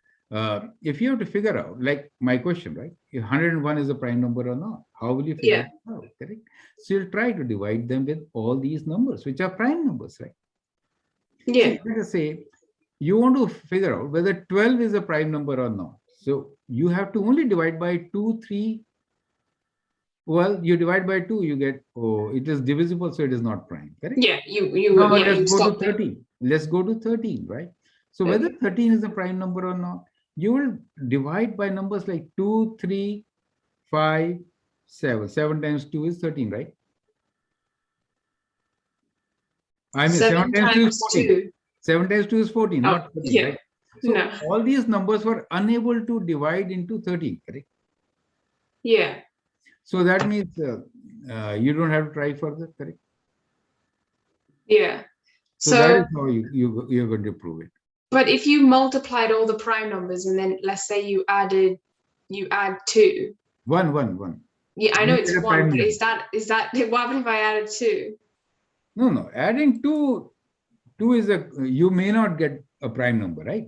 if you have to figure out, like my question, right? If 101 is a prime number or not, how will you figure Yeah. it out, correct? So you'll try to divide them with all these numbers, which are prime numbers, right? Yeah. So let us say you want to figure out whether 12 is a prime number or not. So you have to only divide by 2, 3. Well, you divide by 2, you get, oh, it is divisible, so it is not prime, correct? Yeah. You Now yeah, you let's go stop to there. 13. Let's go to 13, right? So whether 13 is a prime number or not, you will divide by numbers like 2, 3, 5, 7. 7 times 2 is 13, right? I mean, 7 times 2 is 14. 2. 7 times 2 is 14, Oh, not 13, yeah. right? So No. all these numbers were unable to divide into 13, correct? Yeah. So that means you don't have to try further, correct? Yeah. So that is So, how you're going to prove it. but if you multiplied all the prime numbers and then let's say you add 2. 1, 1, 1. Yeah, I know You it's get a 1, prime but number. is that what happened if I added 2? No. Adding 2 is you may not get a prime number, right?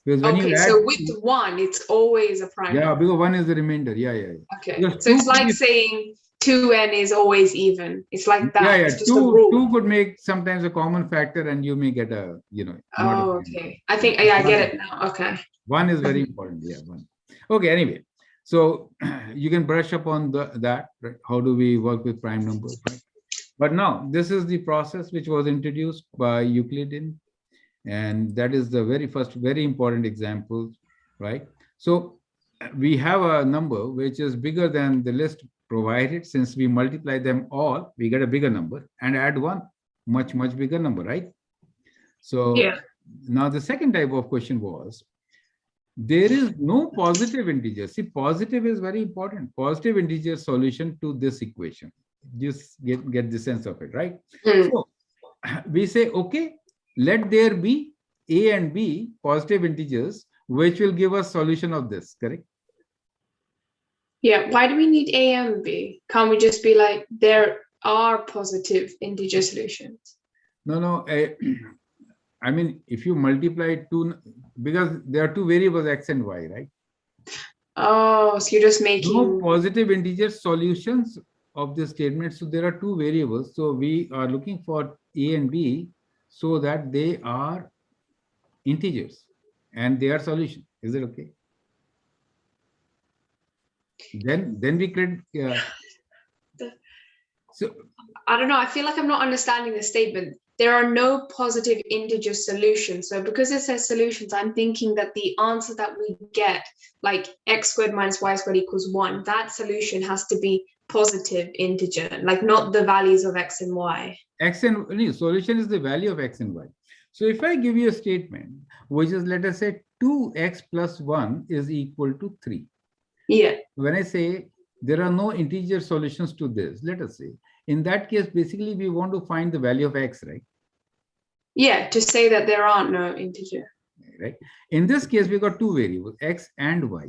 Because when Okay, you add, so with 1, it's always a prime yeah, number. because 1 is the remainder. Yeah. Okay. Because So it's 2 could like be- saying 2n is always even. It's like that. Yeah. It's just a rule. 2 could make sometimes a common factor, and you may get a, not a Oh, prime okay. I think I get it now. Okay. 1 is very important. Yeah, 1. Okay, anyway. So you can brush up on that, right? How do we work with prime numbers, right? But now this is the process which was introduced by Euclidean, and that is the very first, very important example, right? So we have a number which is bigger than the list provided. Since we multiply them all, we get a bigger number, and add 1 much bigger number, right? So Yeah. now the second type of question was, there is no positive integer. See, positive is very important. Positive integer solution to this equation. Just get the sense of it, right? Hmm. So we say, okay, let there be a and b positive integers, which will give us solution of this, correct? Yeah. Why do we need A and B? Can't we just be like, there are positive integer solutions? No. I mean, if you multiply 2, because there are 2 variables, x and y, right? Oh, so you're just making. No positive integer solutions of this statement. So there are 2 variables. So we are looking for a and b so that they are integers and they are solution. Is it okay? Then we could. So I don't know. I feel like I'm not understanding the statement. There are no positive integer solutions. So because it says solutions, I'm thinking that the answer that we get, like x squared minus y squared equals 1, that solution has to be positive integer, like not the values of x and y. X and no, solution is the value of x and y. So if I give you a statement, which is, let us say 2x plus 1 is equal to 3. Yeah. When I say there are no integer solutions to this, let us say, in that case, basically we want to find the value of x, right? Yeah, to say that there aren't no integer. Right. In this case, we got two variables, x and y.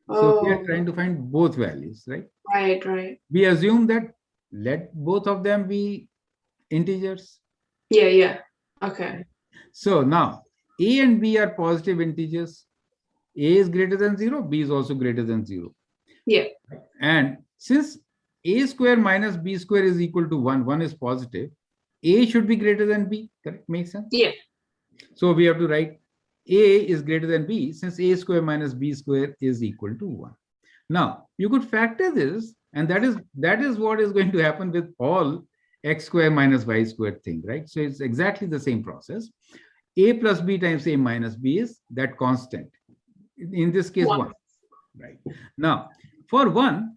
So we are trying to find both values, right? Right. We assume that let both of them be integers. Yeah. Okay. So now a and b are positive integers. A is greater than 0, b is also greater than 0. Yeah. And since a square minus b square is equal to 1, 1 is positive, a should be greater than b. Correct? Makes sense? Yeah. So we have to write a is greater than b, since a square minus b square is equal to 1. Now, you could factor this, and that is what is going to happen with all x square minus y squared thing, right? So it's exactly the same process. A plus b times a minus b is that constant. In this case, 1. Right? Now, for 1,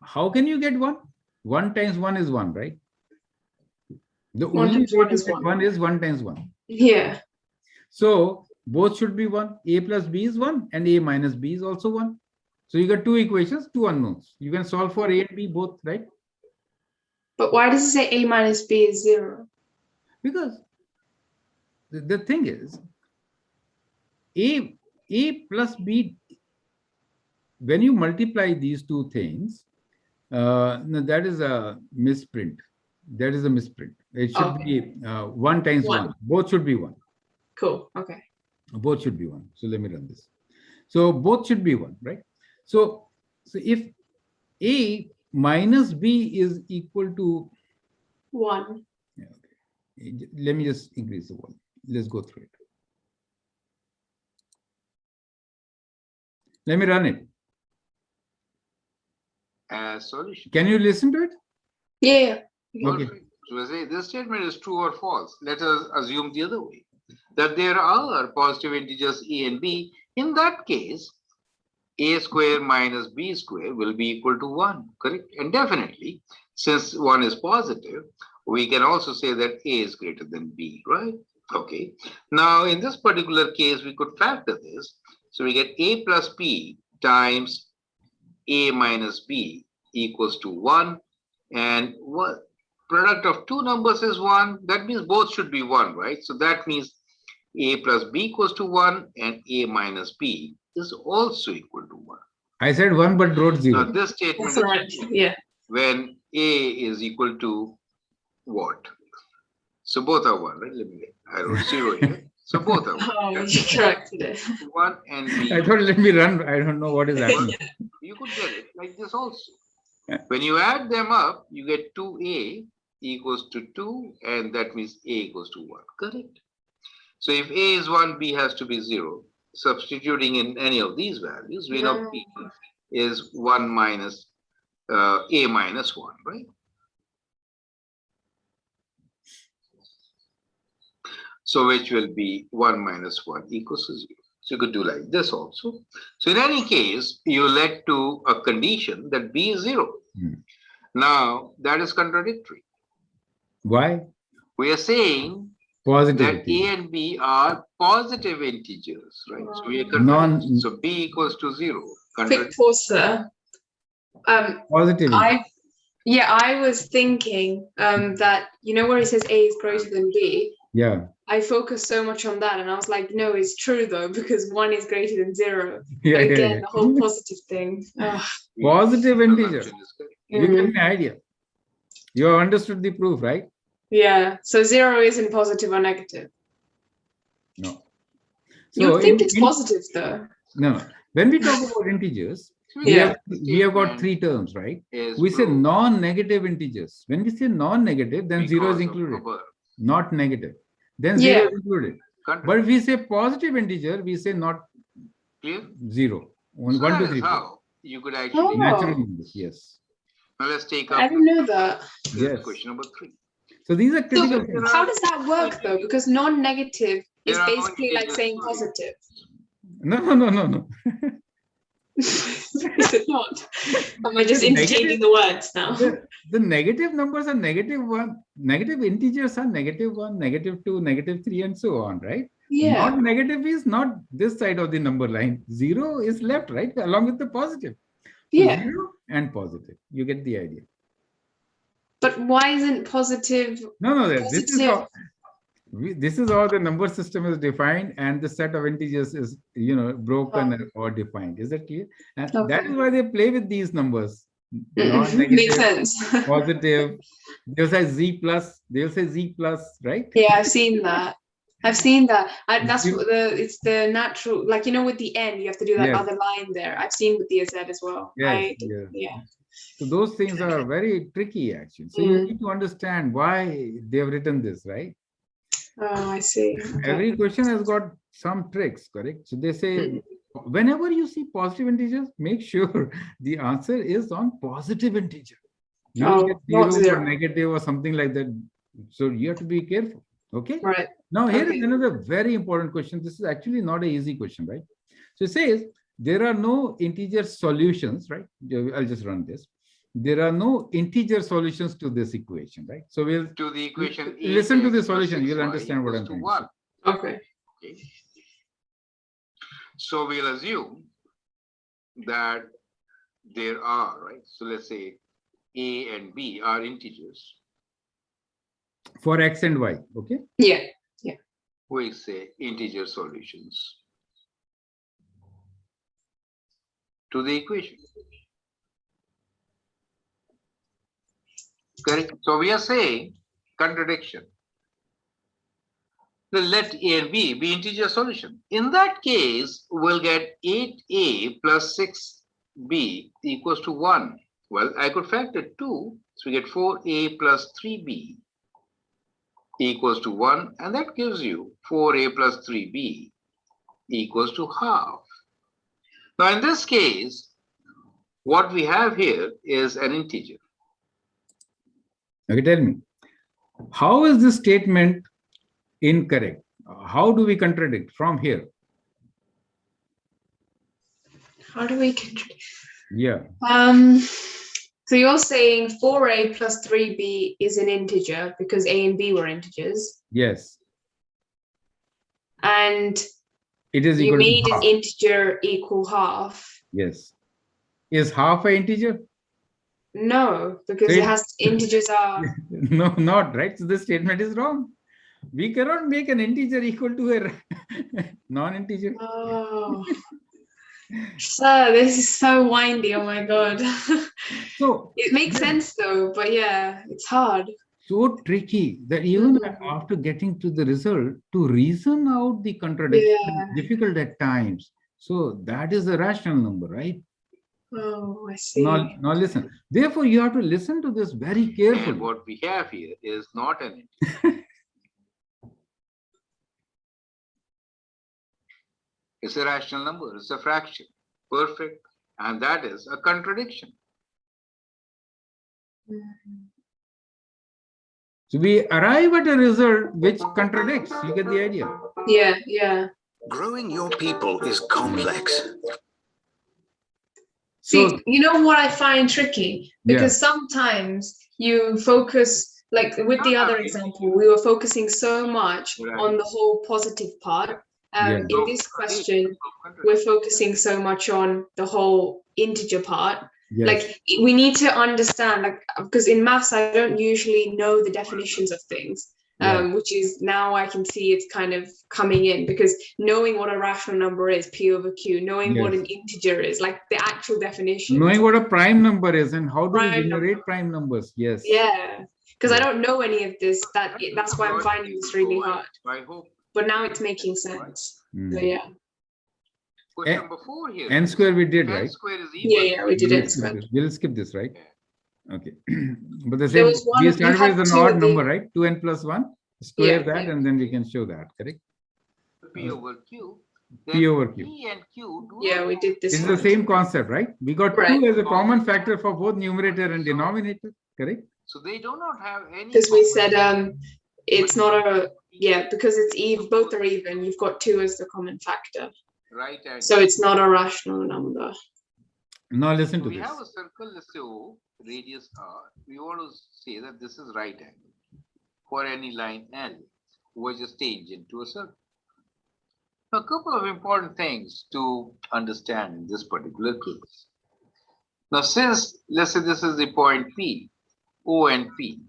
how can you get 1? 1 times 1 is 1, right? The only way to get 1 is 1 times 1. Yeah. So both should be 1. A plus b is 1 and a minus b is also 1. So you got two equations, two unknowns. You can solve for a and b both, right? But why does it say a minus b is 0? Because the thing is, a plus b, when you multiply these two things, no, that is a misprint. That is a misprint. It should be 1 times 1. Both should be 1. Cool. Okay. Both should be 1. So let me run this. So both should be 1, right? So if a minus b is equal to 1. Yeah, okay. Let me just increase the volume. Let's go through it. Let me run it. Solution. Can you listen to it? Yeah. Okay. So we say this statement is true or false. Let us assume the other way, that there are positive integers a and b. In that case, a square minus b square will be equal to 1, correct? And definitely, since 1 is positive, we can also say that a is greater than b, right? Okay. Now, in this particular case, we could factor this. So we get a plus b times a minus b equals to 1. And what product of two numbers is 1. That means both should be 1, right? So that means a plus b equals to 1 and a minus b is also equal to 1. I said 1 but wrote 0. Now this statement That's right. Yeah. when a is equal to what? So both are 1, right? Let me get, I wrote 0 here. So both are 1. Oh, you corrected it. 1 and b. I thought let me run. I don't know what is happening. You could get it like this also. When you add them up, you get 2a equals to 2, and that means a equals to 1, correct? So if a is 1, b has to be 0. Substituting in any of these values, we know b is 1 minus a minus 1, right? So which will be 1 minus 1 equals to 0. So you could do like this also. So in any case, you led to a condition that b is 0. Now, that is contradictory. Why? We are saying Positive. that a and b are positive integers, right? So we are so b equals to 0. Quick pause there. Positive. I was thinking that, you know, where it says a is greater than b. Yeah. I focused so much on that, and I was like, no, it's true though, because 1 is greater than 0. Yeah, but again, yeah. the whole positive thing. Positive integer. You get an idea. You have understood the proof, right? Yeah. So 0 isn't positive or negative. No. You think it's positive though. No. When we talk about integers, we have got 3 terms, right? We say non-negative integers. When we say non-negative, then 0 is included. Not negative. Then 0 is included. But if we say positive integer, we say not 0. 1, 2, 3, 4. How you could actually natural numbers, yes. Now let's take up. I didn't know that. Yes. Question number 3. So these are critical things. How does that work though? Because non-negative is basically like saying positive. No. Is it not? Am I just The interchanging the words now? The negative numbers are -1, negative integers are -1, -2, -3, and so on, right? Yeah. Not negative is not this side of the number line. 0 is left, right? Along with the positive. So Yeah. 0 and positive. You get the idea. But why isn't positive? No, this is Positive. how this is how the number system is defined, and the set of integers is broken or defined. Is that clear? And that is why they play with these numbers. Makes Non-negative, sense. positive. They'll say z plus. They'll say z plus, right? Yeah, I've seen that. That's what it's the natural, like, with the n, you have to do that Yes. other line there. I've seen with the Z as well. Yes, Yeah. So those things are very tricky, actually. So you need to understand why they have written this, right? Oh, I see. Okay. Every question has got some tricks, correct? So they say, whenever you see positive integers, make sure the answer is on positive integer. You don't get not 0 or zero. negative or something like that. So you have to be careful. Okay. Right. Now here is another very important question. This is actually not an easy question, right? So it says there are no integer solutions, right? I'll just run this. There are no integer solutions to this equation, right? So we'll to the equation. Listen to the solution. You'll understand what I'm trying to say. Okay. So we'll assume that there are, right? So let's say A and B are integers. For X and Y, okay? Yeah. We say integer solutions to the equation. Correct. So we are saying contradiction. Then let A and B be integer solution. In that case, we'll get 8A plus 6B equals to 1. Well, I could factor 2, so we get 4A plus 3B equals to 1, and that gives you 4A plus 3B equals to half. Now, in this case, what we have here is an integer. Okay, tell me, how is this statement incorrect? How do we contradict from here? How do we contradict? Yeah. So you're saying 4A plus 3B is an integer because A and B were integers. Yes. And it is you equal made to an integer equal half. Yes. Is half an integer? No, because it has integers are. No, not right. So this statement is wrong. We cannot make an integer equal to a non-integer. Oh. So this is so windy. Oh my god. So it makes sense though, but yeah, it's hard. So tricky that even after getting to the result, to reason out the contradiction is difficult at times. So that is a rational number, right? Oh, I see. Now listen. Therefore, you have to listen to this very carefully. And what we have here is not an integer. It's a rational number. It's a fraction. Perfect. And that is a contradiction. So we arrive at a result which contradicts. You get the idea? Yeah, yeah. Growing your people is complex. See, you know what I find tricky? Because sometimes you focus, like with the other example, we were focusing so much on the whole positive part. In this question, we're focusing so much on the whole integer part. Yes. Like we need to understand, like, because in maths I don't usually know the definitions of things, which is now I can see it's kind of coming in, because knowing what a rational number is, P over Q, knowing what an integer is, like the actual definition. Knowing what a prime number is and how do we generate prime numbers? Yes. Yeah, because I don't know any of this. That's why I'm finding this really hard. I hope. But now it's making sense. So yeah. Question number 4 here. N square we did, right? N square is equal. Yeah, we did it. We'll skip this, right? Okay. But the same, we started with an odd number, right? 2n plus 1. Square that and then we can show that, correct? P over Q. P over Q. P and Q. Yeah, we did this. This is the same concept, right? We got 2 as a common factor for both numerator and denominator, correct? So they do not have any. Because we said it's not a, because it's even, both are even, you've got 2 as the common factor. Right. So it's not a rational number. Now listen So to we this. have a circle, let's say O, radius R. We want to say that this is right angle for any line L, which is tangent to a circle. Now, a couple of important things to understand in this particular case. Now, since let's say this is the point P, O and P,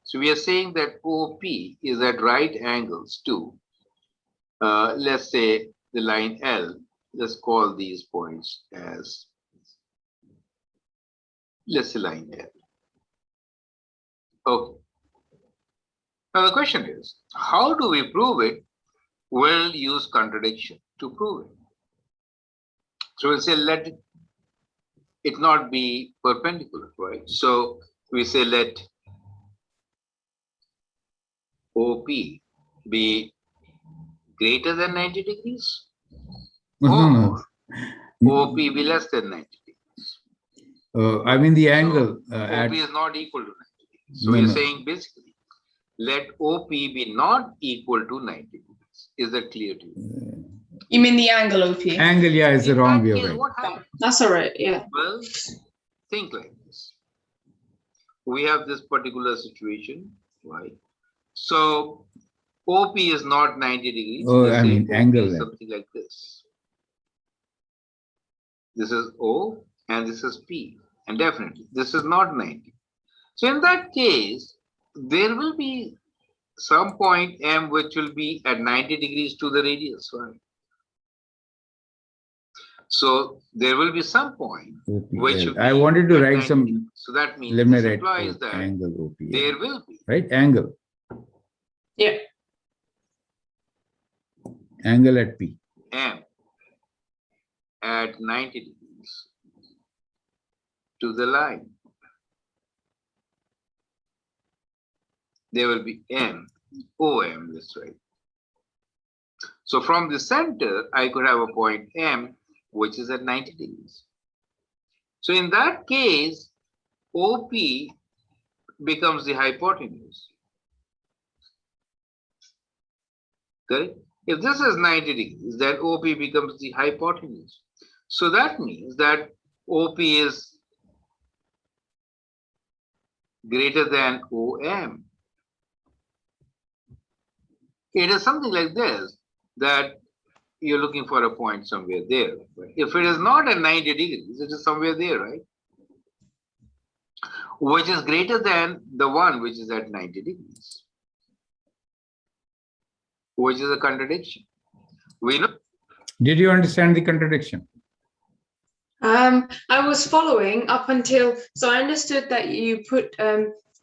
so we are saying that OP is at right angles to, let's say, the line L. Let's call these points as, let's say, line L. Okay. Now the question is, how do we prove it? We'll use contradiction to prove it. So we'll say let it not be perpendicular, right? So we say let OP be greater than 90 degrees No. or OP be less than 90 degrees. I mean the So angle OP is not equal to 90 degrees. So No, we're no. saying basically let OP be not equal to 90 degrees. Is that clear to you? You mean the angle OP? angle, yeah, is the In wrong that way of case, writing. what happens? That's all right. Yeah. Well, think like this. We have this particular situation, right? So OP is not 90 degrees. Oh, Let's I say mean OP angle is then. something like this. This is O and this is P. And definitely this is not 90. So in that case, there will be some point M which will be at 90 degrees to the radius, right? So there will be some point which OPL. will I be wanted to at write 90 some. degrees. So that means Let me this write implies that angle OPL. there will be Right, angle. Yeah. Angle at P. M at 90 degrees to the line. There will be M, OM this way. So from the center, I could have a point M, which is at 90 degrees. So in that case, OP becomes the hypotenuse. Correct? If this is 90 degrees, then OP becomes the hypotenuse. So that means that OP is greater than OM. It is something like this, that you're looking for a point somewhere there. If it is not at 90 degrees, it is somewhere there, right? Which is greater than the one which is at 90 degrees, which is a contradiction. We know. Did you understand the contradiction? I was following up until, so I understood that you put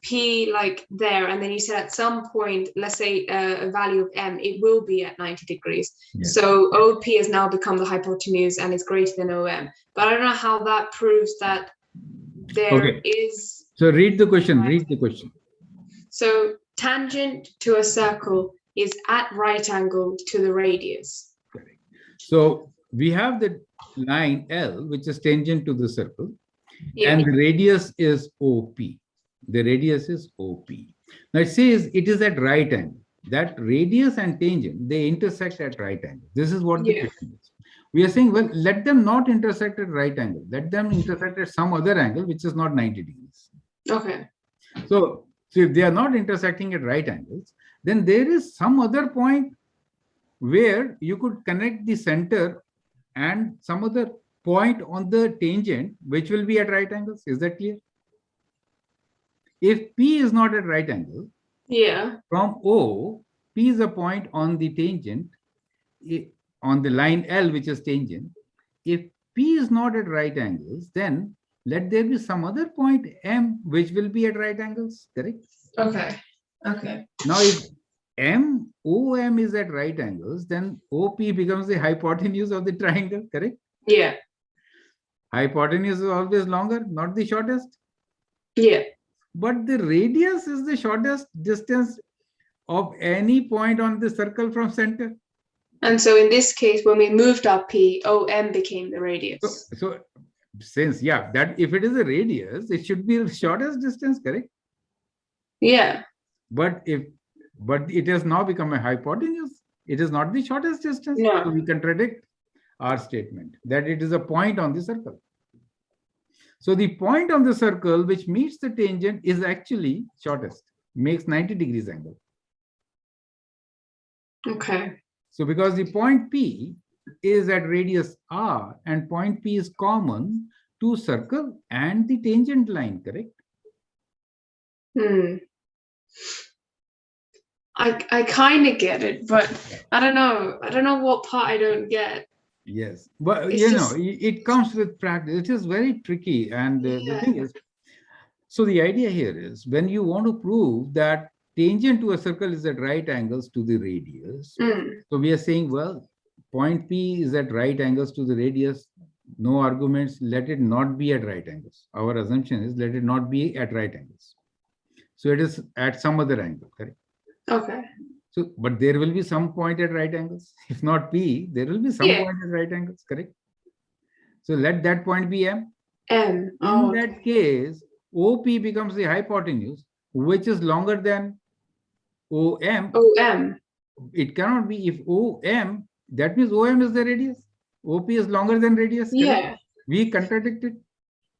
P like there, and then you said at some point, let's say a value of M, it will be at 90 degrees. Yes. So OP has now become the hypotenuse and is greater than OM. But I don't know how that proves that there is. So read the question, read the question. So tangent to a circle is at right angle to the radius. So we have the line L, which is tangent to the circle, Yeah. and the radius is OP. The radius is OP. Now it says it is at right angle. That radius and tangent, they intersect at right angle. This is what the question is. We are saying, well, let them not intersect at right angle. Let them intersect at some other angle, which is not 90 degrees. Okay. So if they are not intersecting at right angles, then there is some other point where you could connect the center and some other point on the tangent, which will be at right angles. Is that clear? If P is not at right angle, Yeah. from O, P is a point on the tangent, on the line L, which is tangent. If P is not at right angles, then let there be some other point M, which will be at right angles, correct? Okay. Okay. Now, if OM is at right angles, then OP becomes the hypotenuse of the triangle, correct? Yeah. Hypotenuse is always longer, not the shortest. Yeah. But the radius is the shortest distance of any point on the circle from center. And so in this case, when we moved up P, OM became the radius. So since, yeah, that if it is a radius, it should be the shortest distance, correct? Yeah. But it has now become a hypotenuse. It is not the shortest distance. No. So we contradict our statement that it is a point on the circle. So the point on the circle which meets the tangent is actually shortest, makes 90 degrees angle. Okay. So because the point P is at radius R and point P is common to circle and the tangent line, correct? I kind of get it, but I don't know. I don't know what part I don't get. Yes, but It's you know, just- it comes with practice. It is very tricky. And the Yeah. thing is, so the idea here is when you want to prove that tangent to a circle is at right angles to the radius. So we are saying, well, point P is at right angles to the radius. No arguments. Let it not be at right angles. Our assumption is let it not be at right angles. So it is at some other angle, correct? Okay. So, but there will be some point at right angles. If not P, there will be some Yeah. point at right angles, correct? So let that point be M. M. In Oh, that case, OP becomes the hypotenuse, which is longer than OM. OM. It cannot be if OM, that means OM is the radius. OP is longer than radius. Correct? Yeah. We contradict it.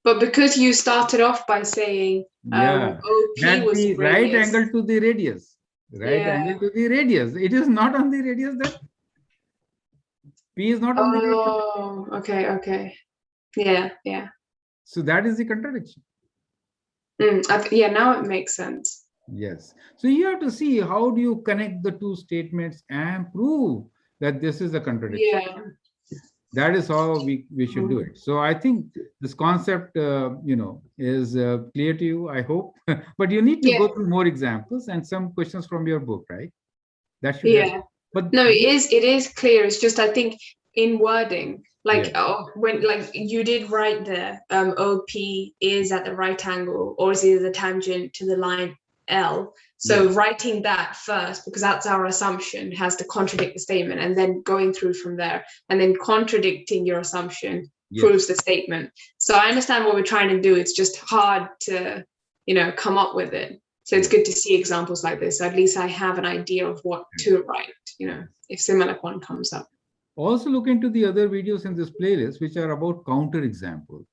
But because you started off by saying Yeah. OP That's was the right radius. angle to the radius. Right Yeah. angle to the radius. It is not on the radius then. P is not on the radius. Oh, okay, okay. Yeah, yeah. So that is the contradiction. Yeah, now it makes sense. Yes. So you have to see how do you connect the two statements and prove that this is a contradiction. Yeah. That is how we should do it. So I think this concept, is clear to you, I hope. But you need to go through more examples and some questions from your book, right? That should help. But no, it is clear. It's just I think in wording, like when like you did write there, OP is at the right angle or is the tangent to the line L. So writing that first, because that's our assumption, has to contradict the statement, and then going through from there, and then contradicting your assumption proves the statement. So I understand what we're trying to do. It's just hard to, come up with it. So it's good to see examples like this. So at least I have an idea of what to write, if similar one comes up. Also look into the other videos in this playlist, which are about counter example.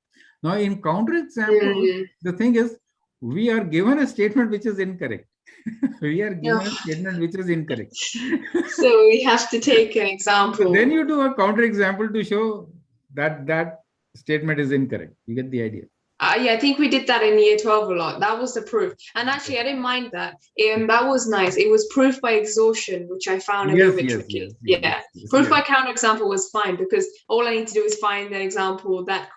Now in counter example, the thing is, we are given a statement which is incorrect. We are given a statement which is incorrect. So we have to take an example. So then you do a counter example to show that that statement is incorrect. You get the idea. Yeah, I think we did that in year 12 a lot. That was the proof. And actually, I didn't mind that. That was nice. It was proof by exhaustion, which I found a little bit tricky. Yes. Proof by counterexample was fine because all I need to do is find an example that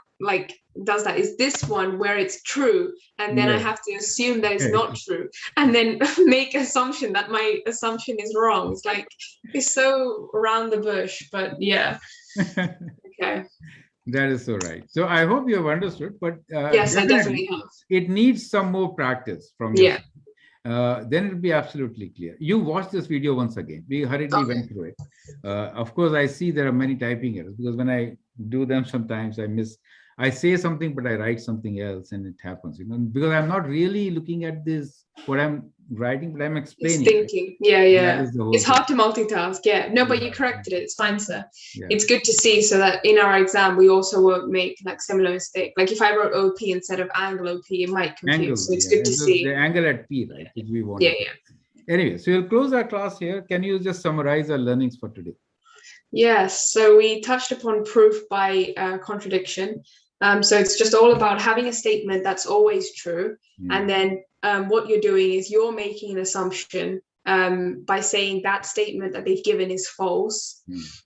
does that. Is this one where it's true, and then I have to assume that it's not true, and then make assumption that my assumption is wrong. It's it's so around the bush, but yeah. Okay. That is so right. So I hope you have understood, but yes, I definitely have. It needs some more practice from you. Then it'll be absolutely clear. You watch this video once again. We hurriedly went through it. Of course, I see there are many typing errors because when I do them, sometimes I say something, but I write something else and it happens, because I'm not really looking at this, what I'm writing, but I'm explaining. It's thinking. Yeah. It's hard to multitask. Yeah. No, but you corrected it. It's fine, sir. Yeah. It's good to see so that in our exam, we also won't make similar mistake. If I wrote OP instead of angle OP, it might confuse. Angle, so it's good to see. The angle at P, right? Which we want. Yeah. Anyway, so we'll close our class here. Can you just summarize our learnings for today? Yes. So we touched upon proof by contradiction. So it's just all about having a statement that's always true. And then what you're doing is you're making an assumption by saying that statement that they've given is false.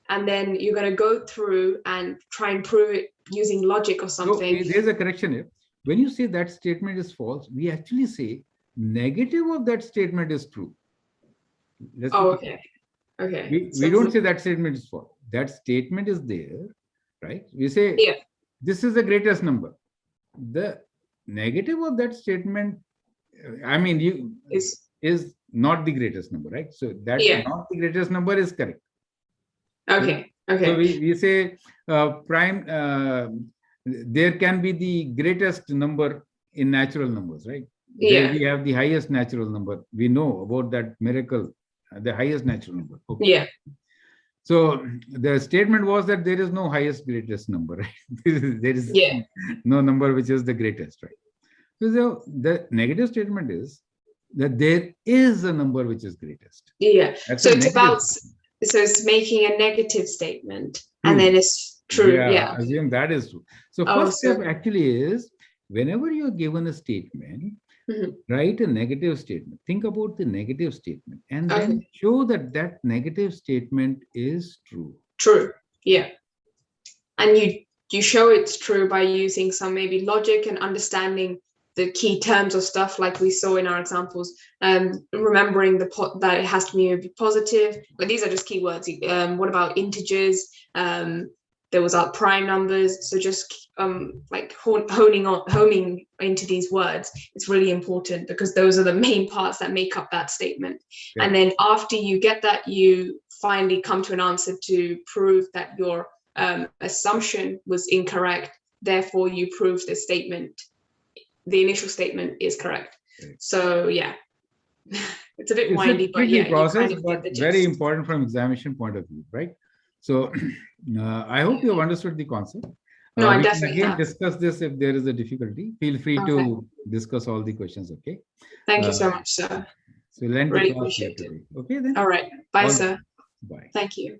And then you're going to go through and try and prove it using logic or something. So there's a correction here. When you say that statement is false, we actually say negative of that statement is true. Okay. Okay. We don't say that statement is false. That statement is there, right? We say, this is the greatest number. The negative of that statement, is not the greatest number, right? So that not the greatest number is correct. Okay. So we say prime, there can be the greatest number in natural numbers, right? There we have the highest natural number. We know about that miracle, the highest natural number. Okay. Yeah. So the statement was that there is no highest greatest number, right? There is Yeah. no number which is the greatest, right? So the negative statement is that there is a number which is greatest. Yeah. That's So a it's negative about, statement. so it's making a negative statement and True. then it's true. Yeah. Assume that is true. So Oh, first step so- actually is, whenever you're given a statement, write a negative statement. Think about the negative statement and then Okay. show that that negative statement is true. True. Yeah. And you show it's true by using some maybe logic and understanding the key terms of stuff like we saw in our examples, remembering that it has to be positive. But these are just keywords. What about integers? There was our prime numbers. So just like homing into these words, it's really important because those are the main parts that make up that statement. Okay. And then after you get that, you finally come to an answer to prove that your assumption was incorrect. Therefore, you prove the statement. The initial statement is correct. Okay. So yeah, it's a bit It's windy, a but yeah, tricky process, you kind of but get the very gist. important from examination point of view, right? So I hope you have understood the concept. No, I we can definitely again have. discuss this if there is a difficulty. Feel free Okay. to discuss all the questions, okay? Thank you so much, sir. So we'll end Really the class here appreciate it. today. Okay then? All right. Bye, All sir. right. Bye. Thank you.